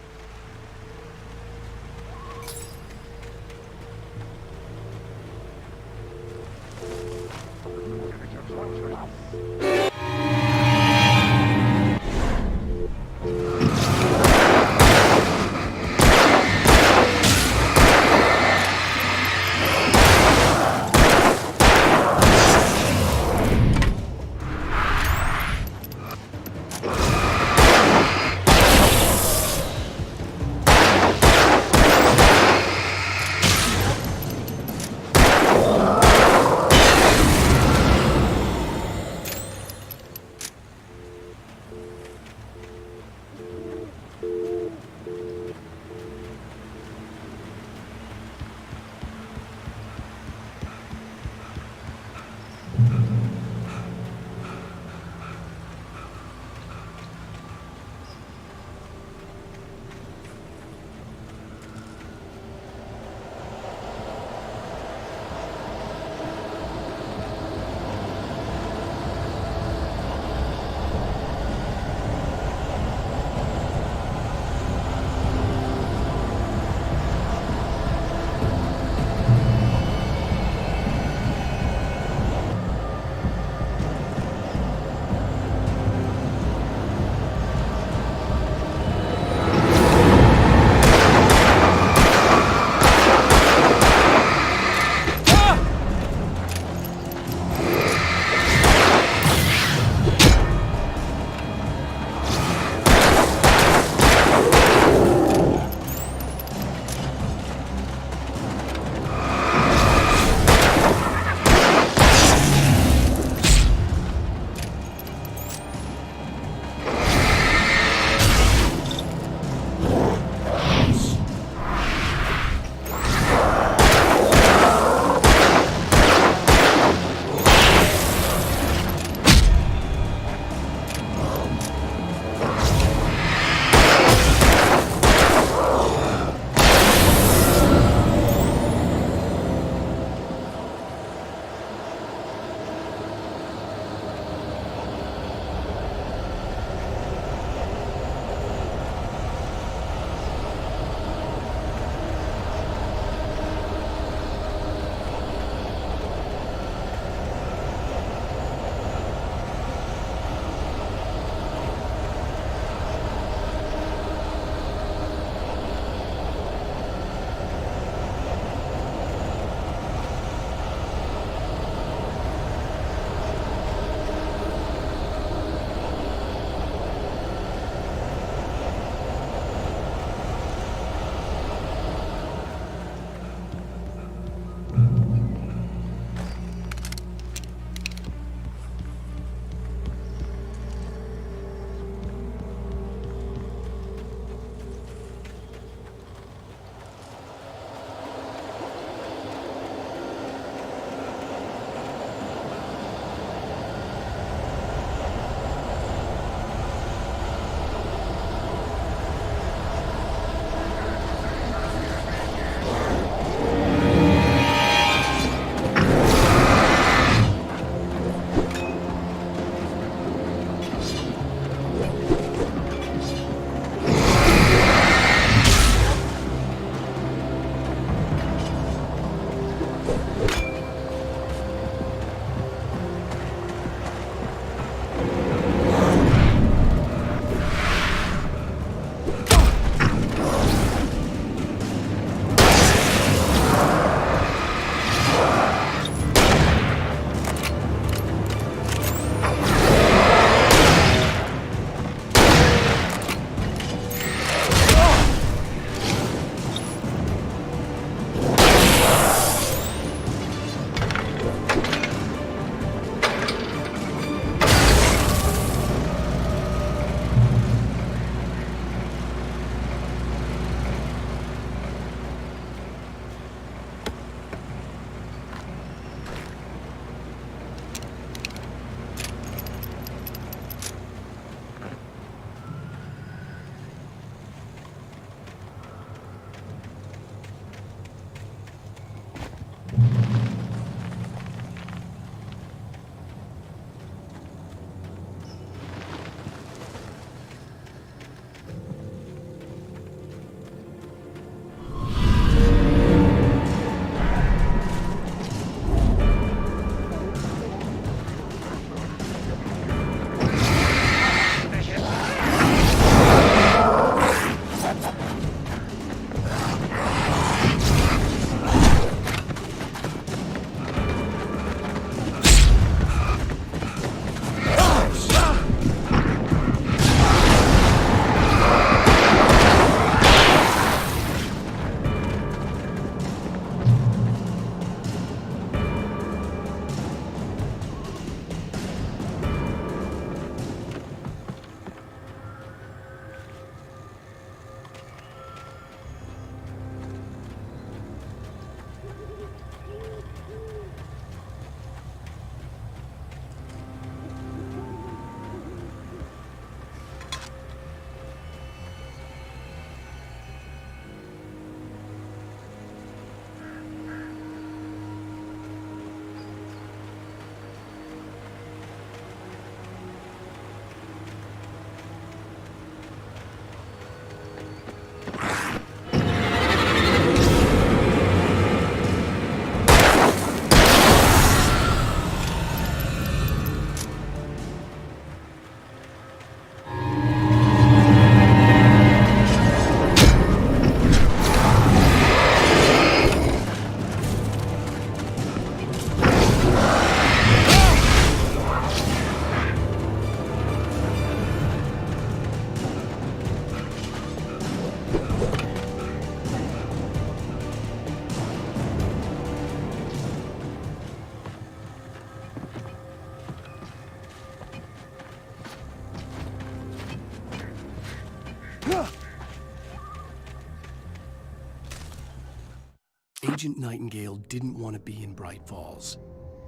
Speaker 1: Agent Nightingale didn't want to be in Bright Falls.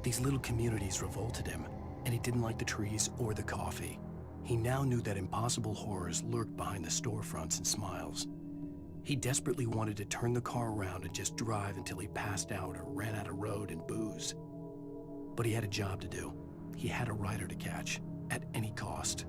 Speaker 1: These little communities revolted him, and he didn't like the trees or the coffee. He now knew that impossible horrors lurked behind the storefronts and smiles. He desperately wanted to turn the car around and just drive until he passed out or ran out of road and booze. But he had a job to do. He had a rider to catch, at any cost.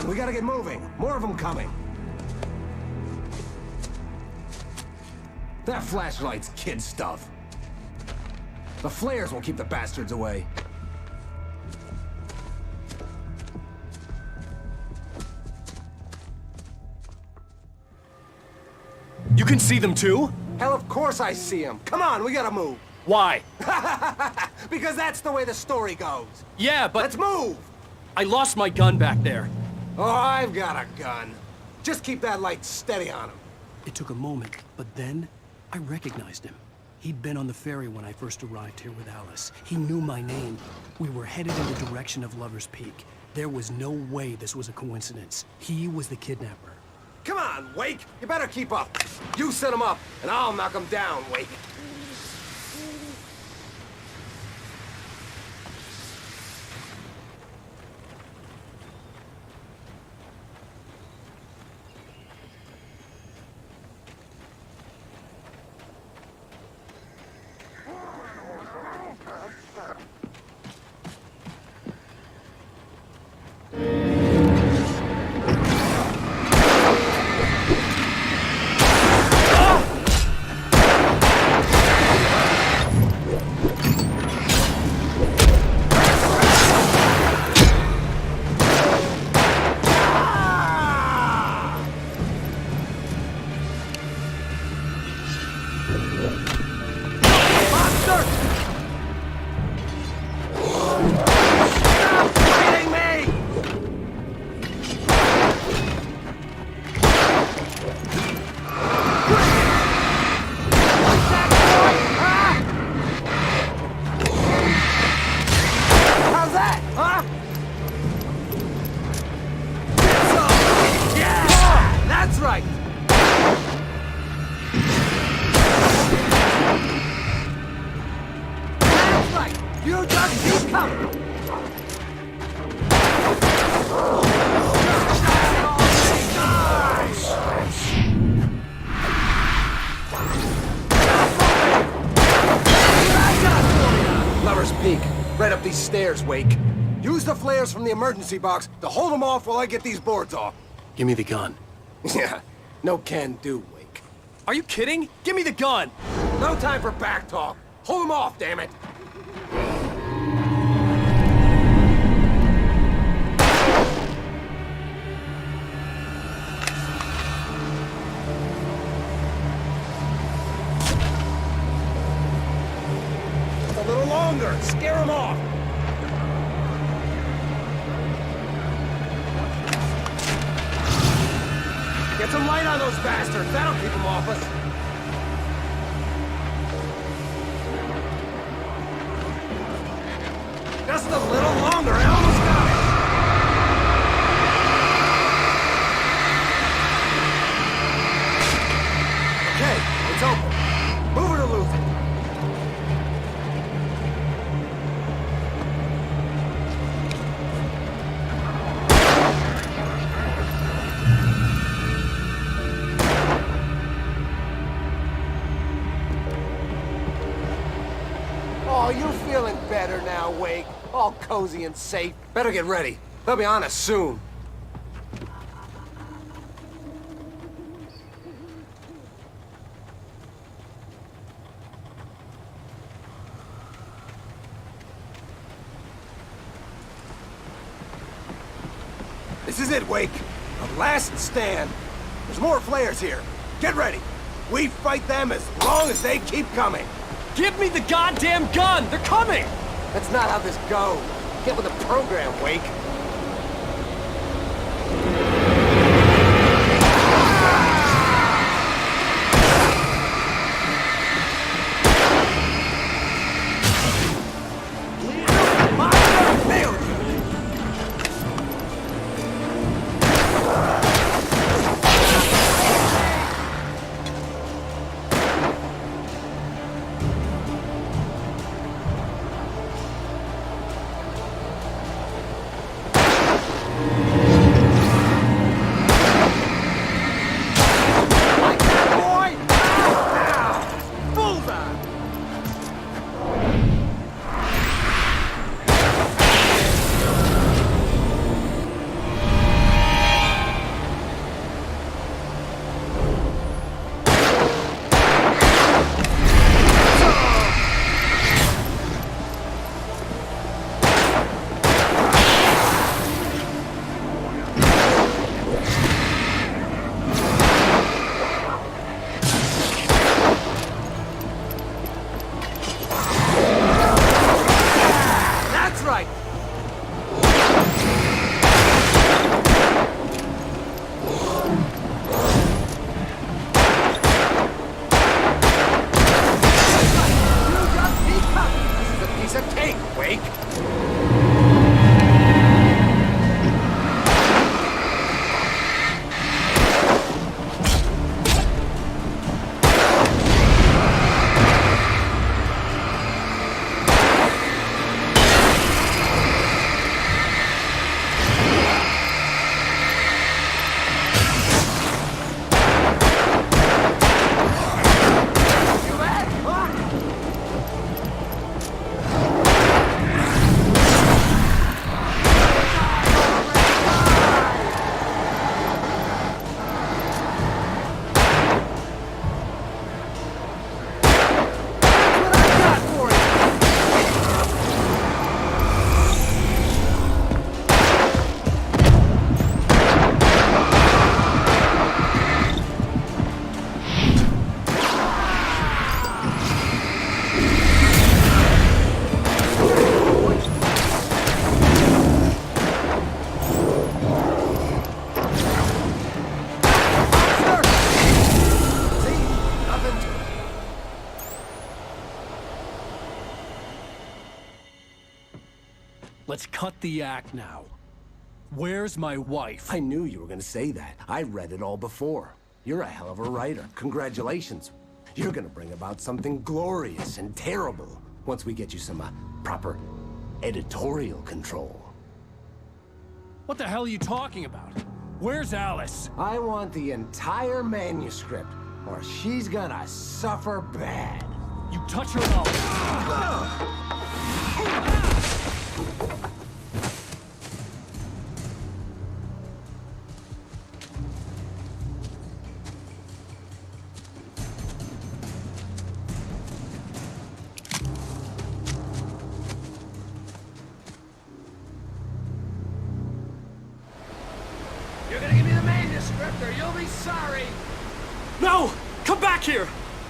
Speaker 3: We gotta get moving. More of them coming. That flashlight's kid stuff. The flares will keep the bastards away.
Speaker 18: You can see them too?
Speaker 3: Hell, of course I see them. Come on, we gotta move.
Speaker 18: Why?
Speaker 3: Because that's the way the story goes.
Speaker 18: Yeah, but...
Speaker 3: Let's move!
Speaker 18: I lost my gun back there.
Speaker 3: Oh, I've got a gun. Just keep that light steady on him.
Speaker 1: It took a moment, but then I recognized him. He'd been on the ferry when I first arrived here with Alice. He knew my name. We were headed in the direction of Lover's Peak. There was no way this was a coincidence. He was the kidnapper.
Speaker 3: Come on, Wake! You better keep up. You set him up, and I'll knock him down, Wake. These stairs, Wake. Use the flares from the emergency box to hold them off while I get these boards off.
Speaker 1: Give me the gun.
Speaker 3: Yeah, no can do, Wake.
Speaker 18: Are you kidding? Give me the gun!
Speaker 3: No time for back talk. Hold them off, damn it! Just a little longer. Scare them off. Get some light on those bastards. That'll keep them off us. Just a little longer. I almost got it. Oh, you're feeling better now, Wake. All cozy and safe. Better get ready. They'll be on us soon. This is it, Wake. The last stand. There's more flares here. Get ready. We fight them as long as they keep coming.
Speaker 18: Give me the goddamn gun! They're coming!
Speaker 3: That's not how this goes. Get with the program, Wake.
Speaker 18: Let's cut the act now. Where's my wife?
Speaker 3: I knew you were gonna say that. I read it all before. You're a hell of a writer. Congratulations. You're gonna bring about something glorious and terrible once we get you some proper editorial control.
Speaker 18: What the hell are you talking about? Where's Alice?
Speaker 3: I want the entire manuscript, or she's gonna suffer bad.
Speaker 18: You touch her mouth.
Speaker 11: You're gonna give me the manuscript or you'll be sorry!
Speaker 18: No! Come back here!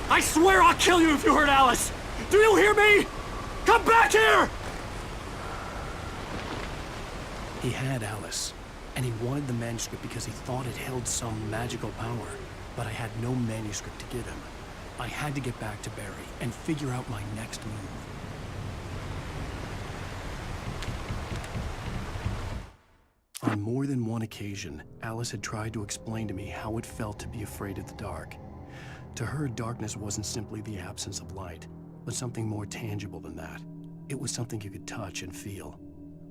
Speaker 18: I swear I'll kill you if you hurt Alice! Do you hear me? Come back here!
Speaker 1: He had Alice, and he wanted the manuscript because he thought it held some magical power. But I had no manuscript to give him. I had to get back to Barry and figure out my next move. On more than one occasion, Alice had tried to explain to me how it felt to be afraid of the dark. To her, darkness wasn't simply the absence of light, but something more tangible than that. It was something you could touch and feel.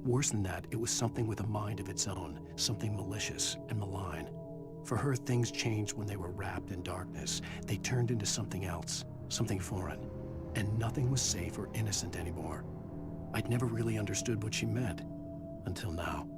Speaker 1: Worse than that, it was something with a mind of its own, something malicious and malign. For her, things changed when they were wrapped in darkness. They turned into something else, something foreign. and nothing was safe or innocent anymore. I'd never really understood what she meant, until now.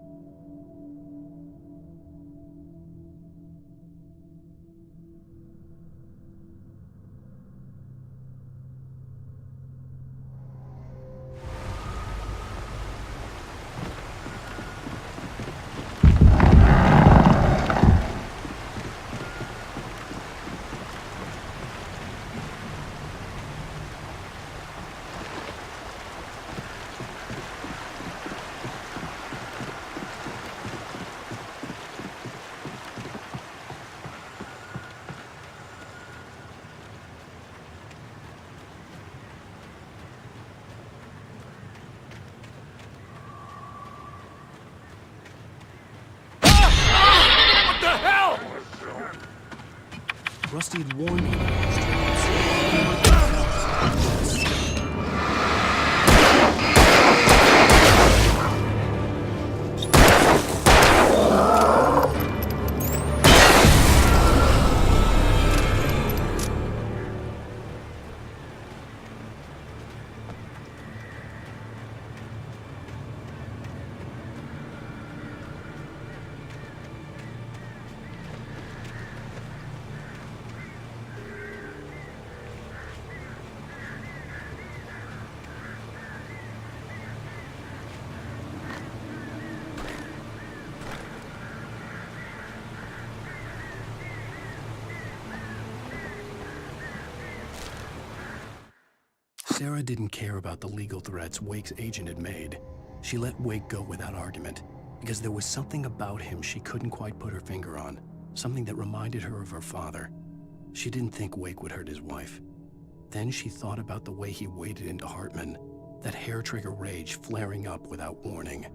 Speaker 1: Rusty had warned me that Sarah didn't care about the legal threats Wake's agent had made. She let Wake go without argument, because there was something about him she couldn't quite put her finger on, something that reminded her of her father. She didn't think Wake would hurt his wife. Then she thought about the way he waded into Hartman, that hair-trigger rage flaring up without warning.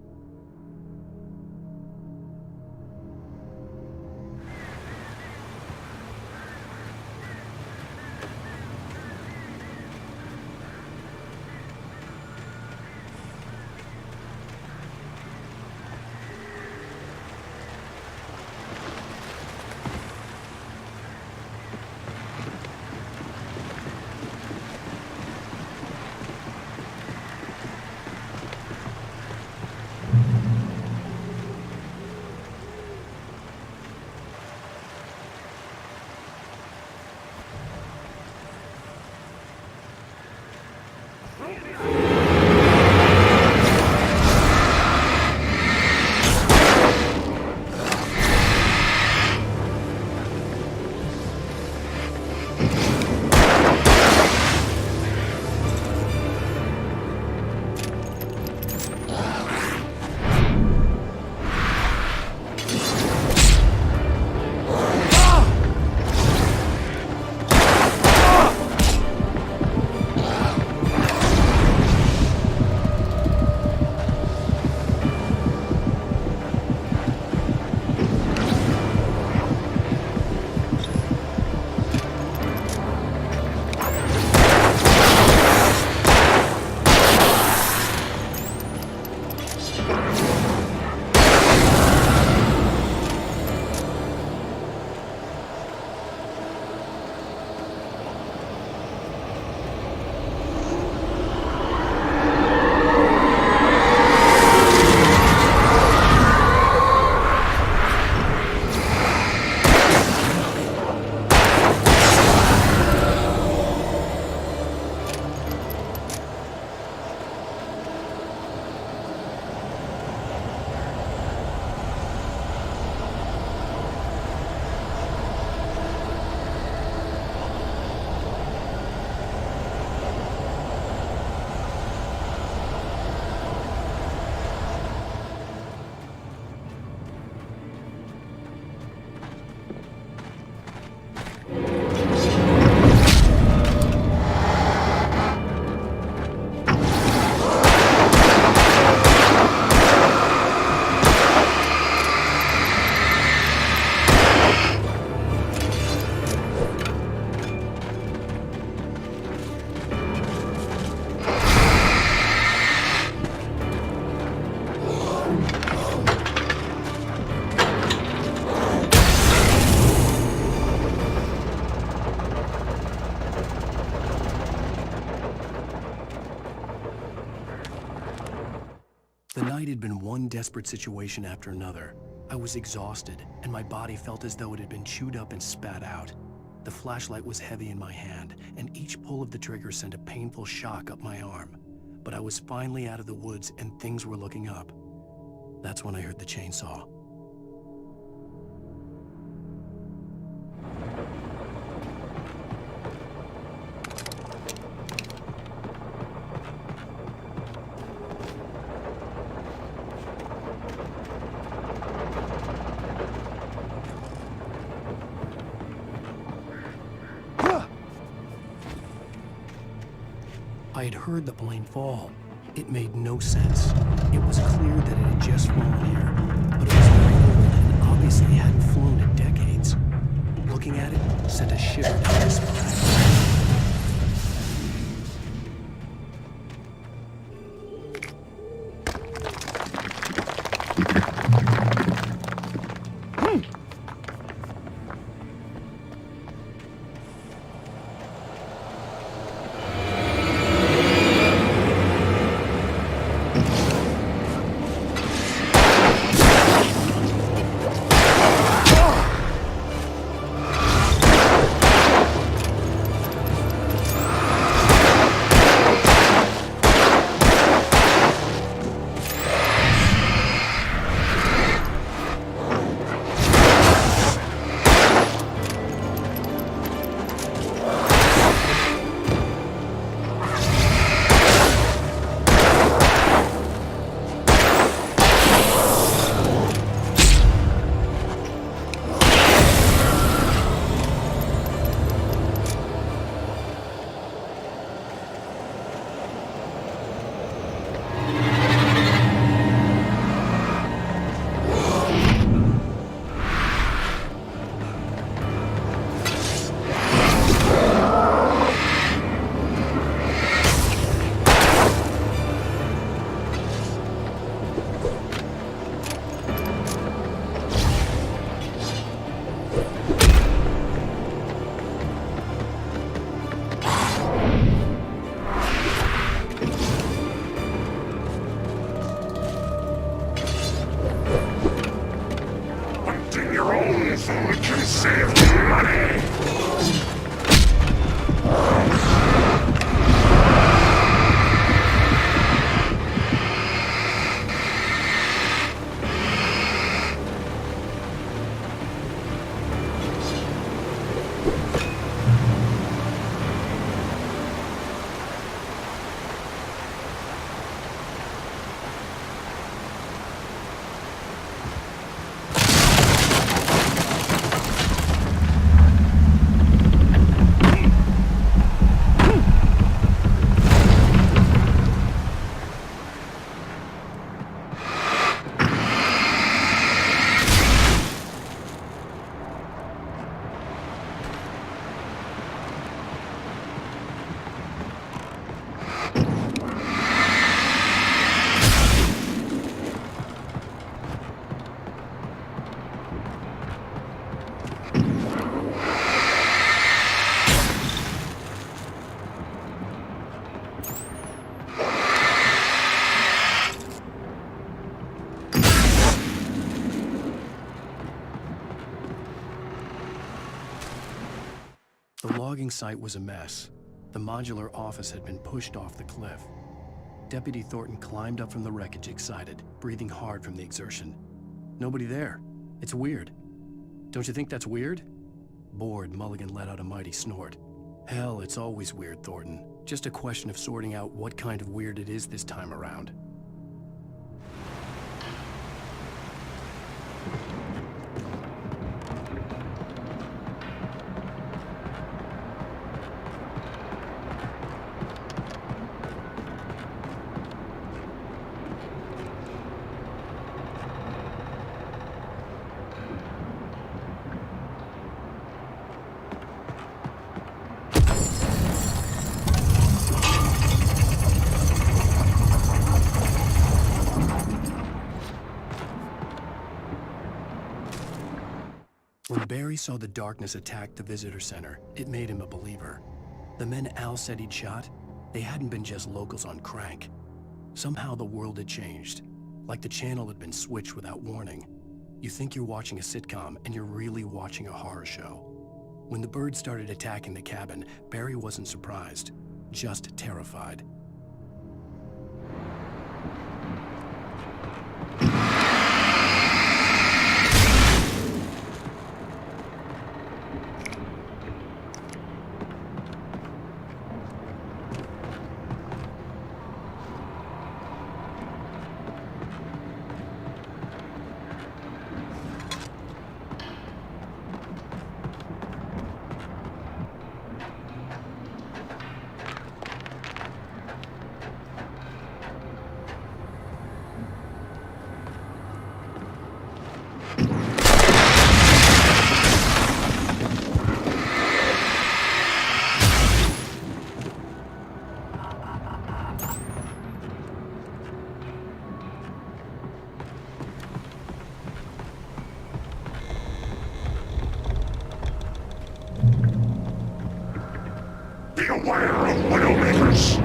Speaker 1: The night had been one desperate situation after another. I was exhausted, and my body felt as though it had been chewed up and spat out. The flashlight was heavy in my hand, and each pull of the trigger sent a painful shock up my arm. But I was finally out of the woods, and things were looking up. That's when I heard the chainsaw. I had heard the plane fall. It made no sense. It was clear that it had just fallen here, but it was very old and obviously hadn't flown in decades. Looking at it sent a shiver down my spine. The logging site was a mess. The modular office had been pushed off the cliff. Deputy Thornton climbed up from the wreckage excited, breathing hard from the exertion. Nobody there. It's weird. Don't you think that's weird? Bored, Mulligan let out a mighty snort. Hell, it's always weird, Thornton. Just a question of sorting out what kind of weird it is this time around. When Barry saw the darkness attack the visitor center, it made him a believer. The men Al said he'd shot, they hadn't been just locals on crank. Somehow the world had changed. like the channel had been switched without warning. You think you're watching a sitcom, and you're really watching a horror show. When the birds started attacking the cabin, Barry wasn't surprised, just terrified.
Speaker 2: Beware of Widowmakers!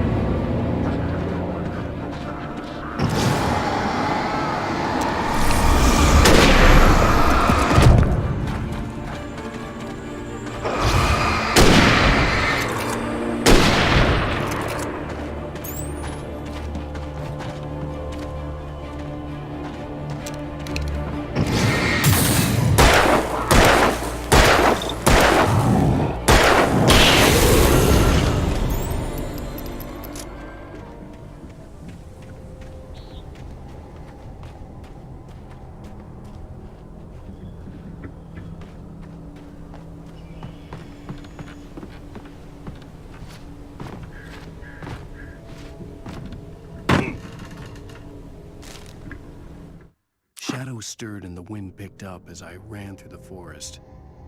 Speaker 1: Shadows stirred and the wind picked up as I ran through the forest.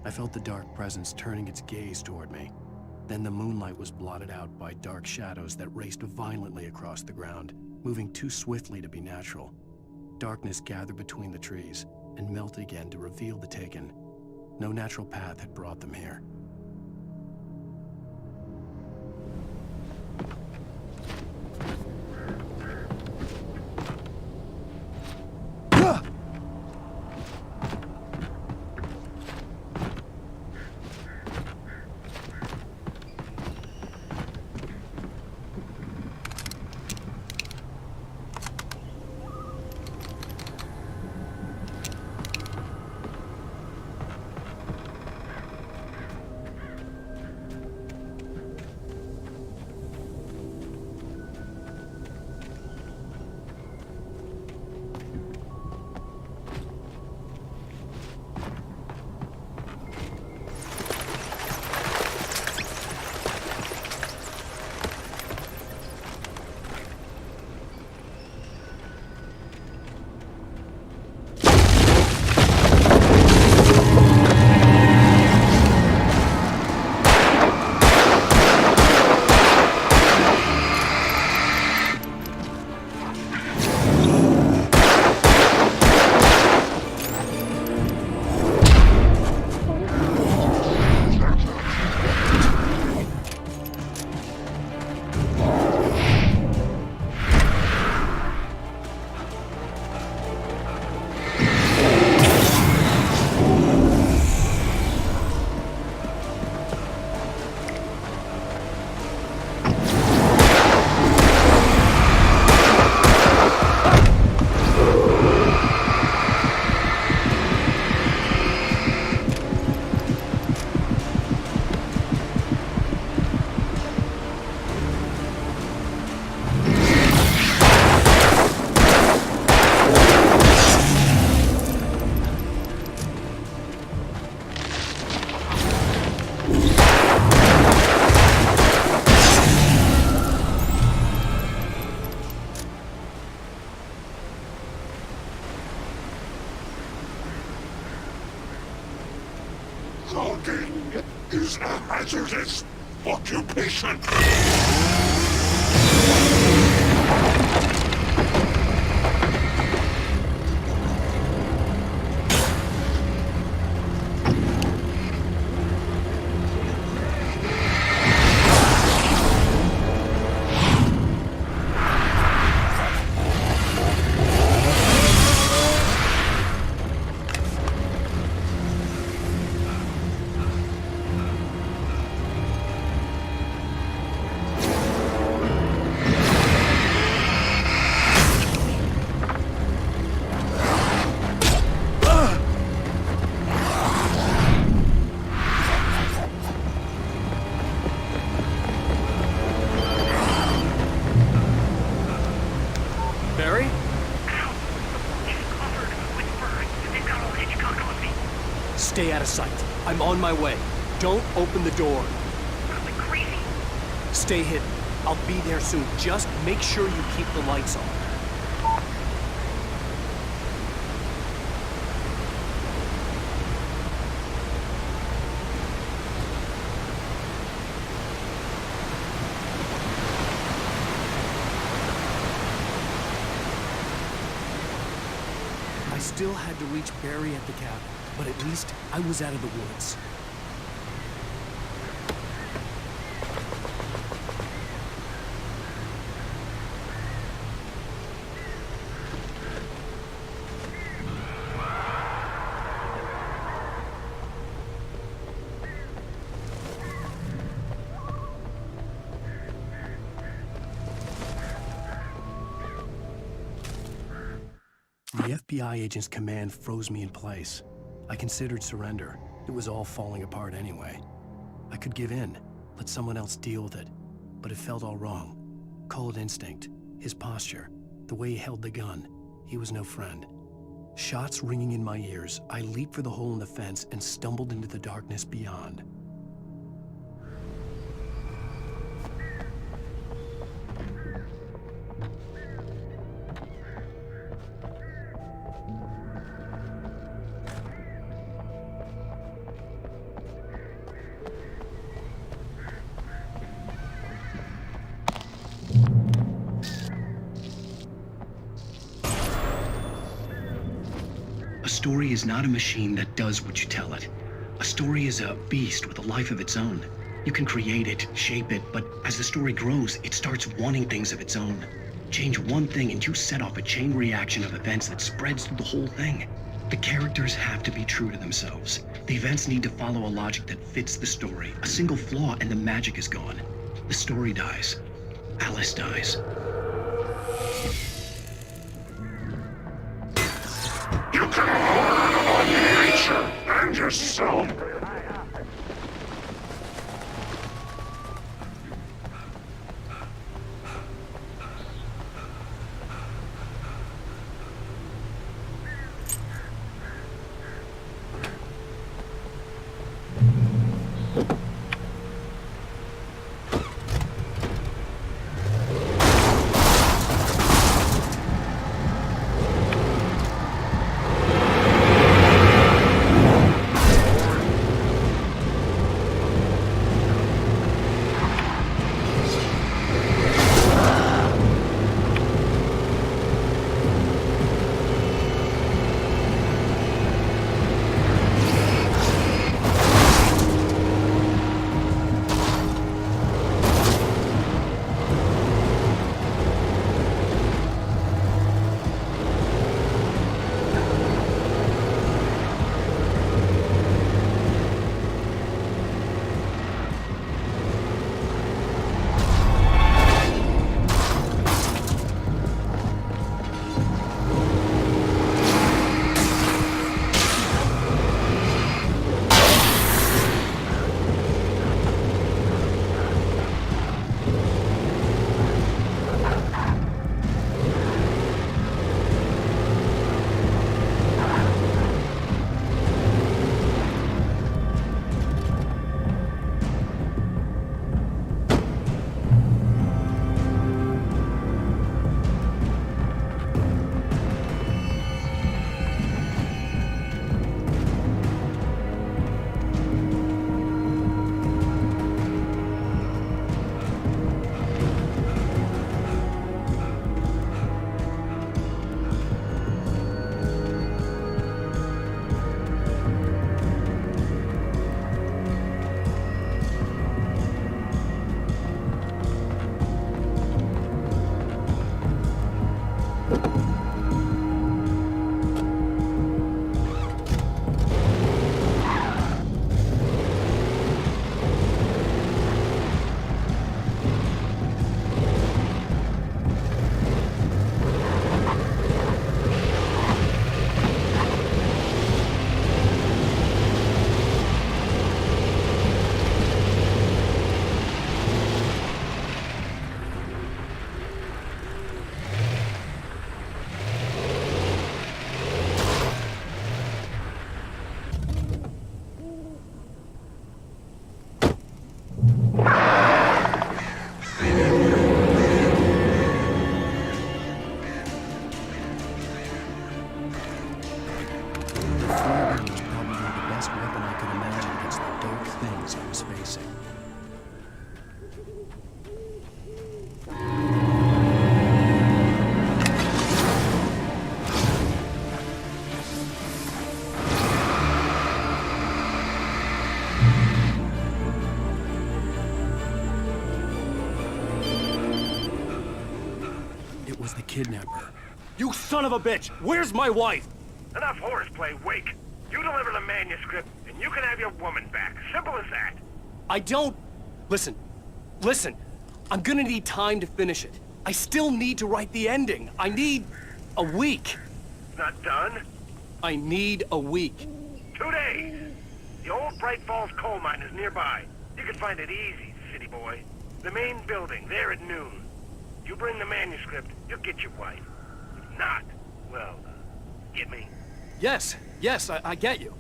Speaker 1: I felt the dark presence turning its gaze toward me. Then the moonlight was blotted out by dark shadows that raced violently across the ground, moving too swiftly to be natural. Darkness gathered between the trees and melted again to reveal the Taken. No natural path had brought them here.
Speaker 2: Logging is a hazardous occupation.
Speaker 8: out of sight. I'm on my way. Don't open the door.
Speaker 13: Like crazy?
Speaker 8: Stay hidden. I'll be there soon. Just make sure you keep the lights on. I still had to reach Barry at the cabin, but at least I was out of the woods. The FBI agent's command froze me in place. I considered surrender. It was all falling apart anyway. I could give in, let someone else deal with it. But it felt all wrong. Call it instinct, his posture, the way he held the gun. He was no friend. Shots ringing in my ears, I leaped for the hole in the fence and stumbled into the darkness beyond.
Speaker 1: A story is not a machine that does what you tell it. A story is a beast with a life of its own. You can create it, shape it, but as the story grows, it starts wanting things of its own. Change one thing and you set off a chain reaction of events that spreads through the whole thing. The characters have to be true to themselves. The events need to follow a logic that fits the story. A single flaw and the magic is gone. The story dies. Alice dies.
Speaker 2: You can learn on nature and yourself.
Speaker 1: It was the kidnapper.
Speaker 18: You son of a bitch! Where's my wife?
Speaker 13: Enough horseplay, Wake. You deliver the manuscript, and you can have your woman back. Simple as that.
Speaker 18: I don't... Listen. I'm gonna need time to finish it. I still need to write the ending. I need a week.
Speaker 13: It's not done?
Speaker 18: I need a week.
Speaker 13: 2 days. The old Bright Falls coal mine is nearby. You can find it easy, city boy. The main building, there at noon. You bring the manuscript, you'll get your wife. If not, well, get me?
Speaker 18: Yes, I get you.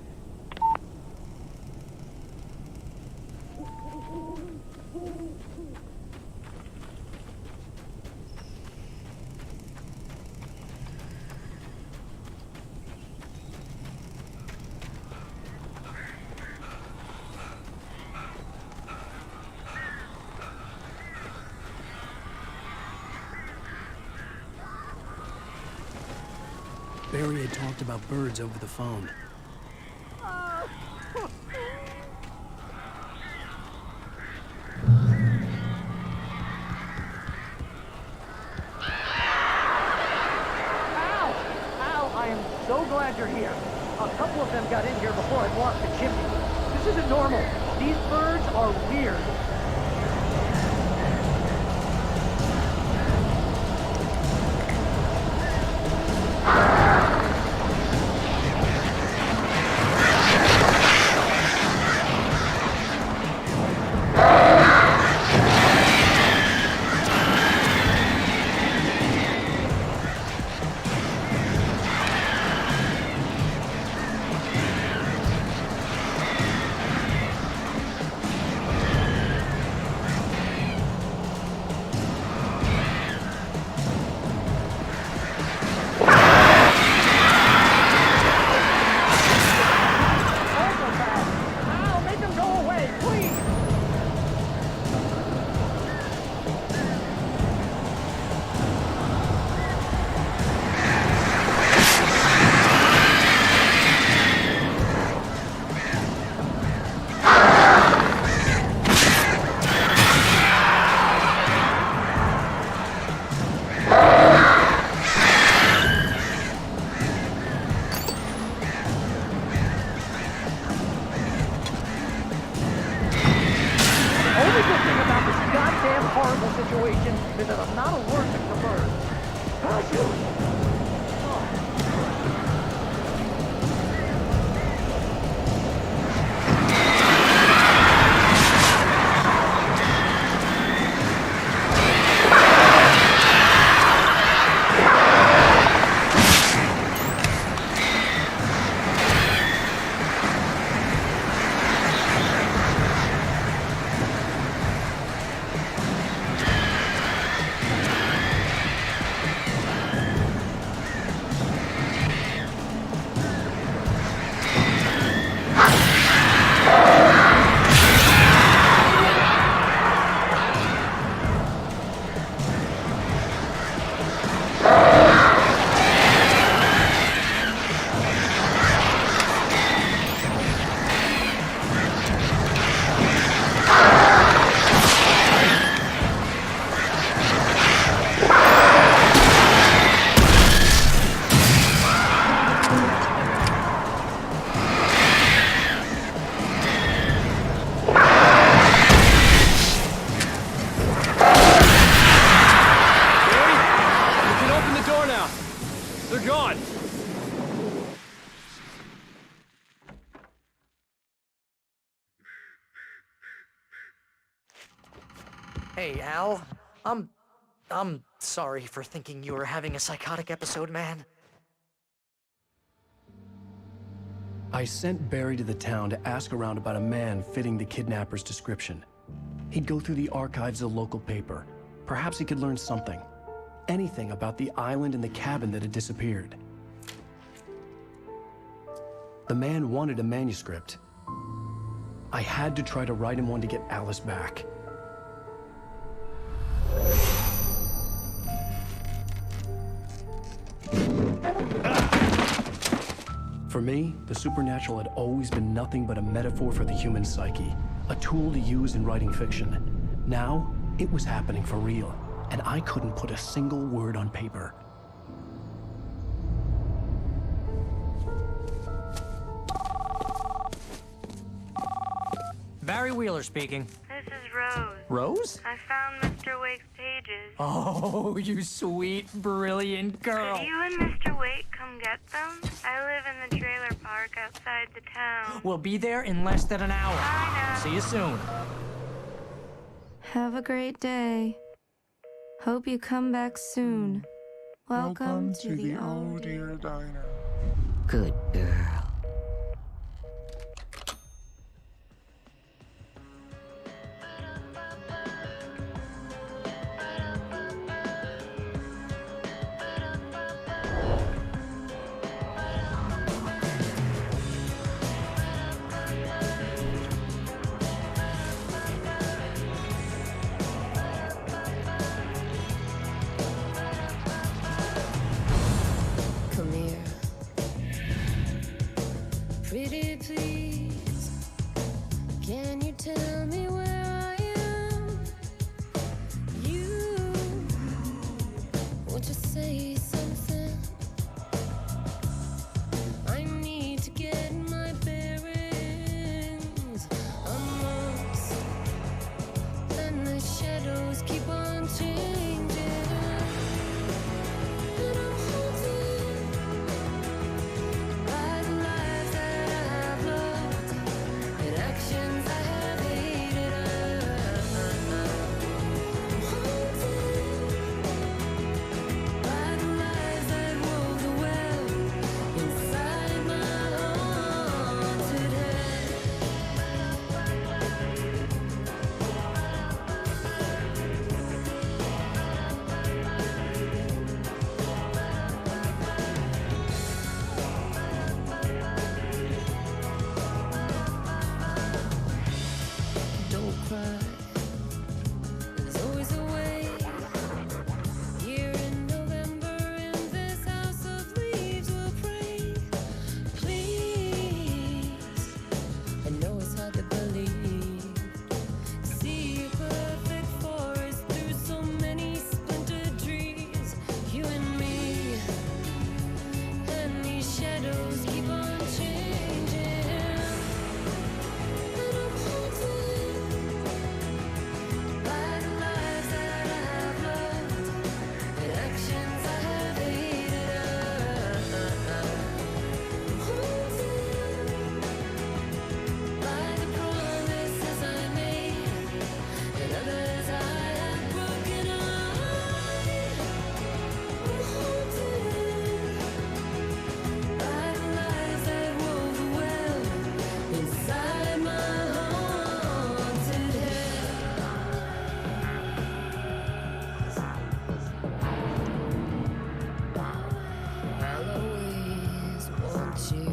Speaker 1: Barry had talked about birds over the phone.
Speaker 19: Al, I am so glad you're here. A couple of them got in here before I blocked the chimney. This isn't normal. These birds are weird.
Speaker 15: Hey, Al. I'm sorry for thinking you were having a psychotic episode, man.
Speaker 1: I sent Barry to the town to ask around about a man fitting the kidnapper's description. He'd go through the archives of the local paper. Perhaps he could learn something. Anything about the island and the cabin that had disappeared. The man wanted a manuscript. I had to try to write him one to get Alice back.
Speaker 8: For me, the supernatural had always been nothing but a metaphor for the human psyche, a tool to use in writing fiction. Now, it was happening for real, and I couldn't put a single word on paper.
Speaker 15: Barry Wheeler speaking.
Speaker 9: This is Rose.
Speaker 15: Rose?
Speaker 9: I found Mr. Wake's pages.
Speaker 15: Oh, you sweet, brilliant girl.
Speaker 9: Could you and Mr. Wake come get them? I live in the trailer park outside the town.
Speaker 15: We'll be there in less than an hour.
Speaker 9: Bye now.
Speaker 15: See you soon.
Speaker 16: Have a great day. Hope you come back soon. Welcome to the Oh Dear
Speaker 2: Diner.
Speaker 15: Good girl.
Speaker 10: Come here. Pretty please, can you tell me where I am? You, won't you say something? I need to get my bearings. I'm lost, and the shadows keep on changing. And I'm haunted by the lives that I have loved and actions I have hated. I'm haunted by the lies that wove the web inside my haunted head. Don't cry. There's always a way. Here in November, in this house of leaves, we'll pray. Please, I know it's hard to believe. See a perfect forest through so many splintered trees. You and me, and these shadows keep on changing. And I'm haunted by the lives that I have loved and actions I have hated. I'm haunted by the promises I made and others I have broken. I'm haunted by the lies that wove the web inside my haunted head. I'll always want you.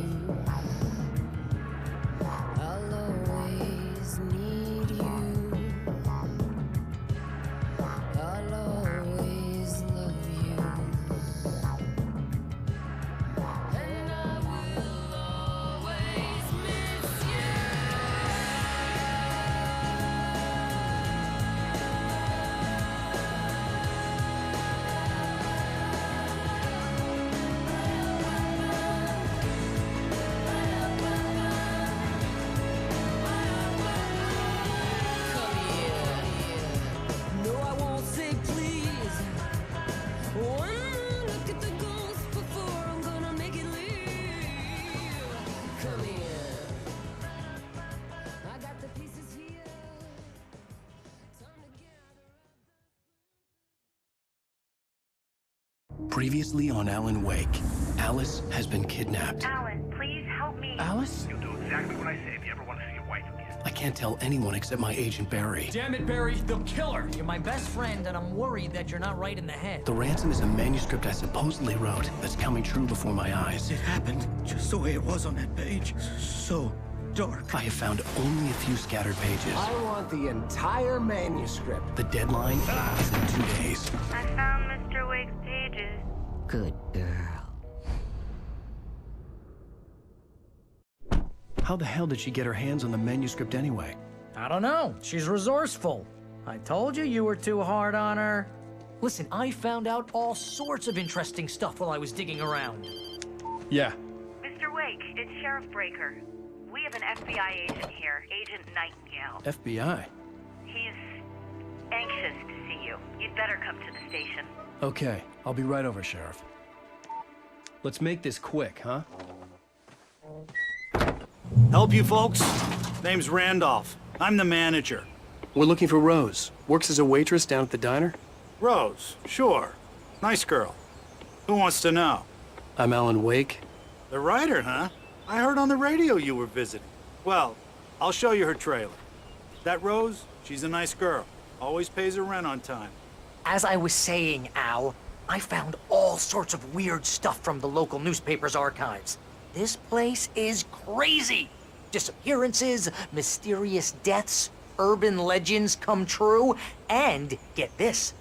Speaker 10: I'll always need you. I'll always love you. And I will always miss you. Come here. No, I won't say please. One more look at the ghost before I'm gonna make it leave. Come here. I got the pieces here.
Speaker 8: Previously on Alan Wake, Alice has been kidnapped.
Speaker 9: Alan, please help me.
Speaker 8: Alice?
Speaker 13: You'll do exactly what I say if you ever want to see your wife again.
Speaker 8: I can't tell anyone except my agent Barry.
Speaker 15: Damn it, Barry, they'll kill her. You're my best friend, and I'm worried that you're not right in the head.
Speaker 8: The ransom is a manuscript I supposedly wrote that's coming true before my eyes.
Speaker 5: It happened just the way it was on that page. So dark.
Speaker 8: I have found only a few scattered pages.
Speaker 3: I want the entire manuscript.
Speaker 8: The deadline is in 2 days.
Speaker 9: I found Mr. Wake's pages.
Speaker 15: Good girl.
Speaker 8: How the hell did she get her hands on the manuscript anyway?
Speaker 15: I don't know. She's resourceful. I told you you were too hard on her. Listen, I found out all sorts of interesting stuff while I was digging around.
Speaker 8: Yeah.
Speaker 4: Mr. Wake, it's Sheriff Breaker. We have an FBI agent here, Agent Nightingale.
Speaker 8: FBI?
Speaker 4: He's anxious to see you. You'd better come to the station.
Speaker 8: Okay, I'll be right over, Sheriff. Let's make this quick, huh?
Speaker 6: Help you folks? Name's Randolph. I'm the manager.
Speaker 8: We're looking for Rose. Works as a waitress down at the diner?
Speaker 6: Rose, sure. Nice girl. Who wants to know?
Speaker 8: I'm Alan Wake.
Speaker 6: The writer, huh? I heard on the radio you were visiting. Well, I'll show you her trailer. That Rose, she's a nice girl. Always pays her rent on time.
Speaker 15: As I was saying, Al, I found all sorts of weird stuff from the local newspaper's archives. This place is crazy. Disappearances, mysterious deaths, urban legends come true, and get this,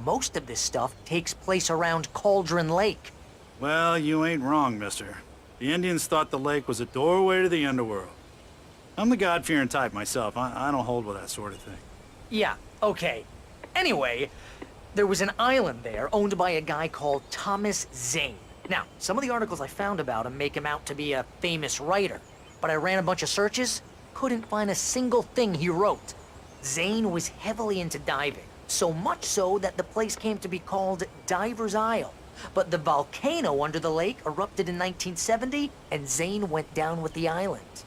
Speaker 15: most of this stuff takes place around Cauldron Lake.
Speaker 6: Well, you ain't wrong, mister. The Indians thought the lake was a doorway to the underworld. I'm the God-fearing type myself. I don't hold with that sort of thing.
Speaker 15: Yeah, okay. Anyway, there was an island there owned by a guy called Thomas Zane. Now, some of the articles I found about him make him out to be a famous writer, but I ran a bunch of searches, couldn't find a single thing he wrote. Zane was heavily into diving, so much so that the place came to be called Diver's Isle. But the volcano under the lake erupted in 1970, and Zane went down with the island.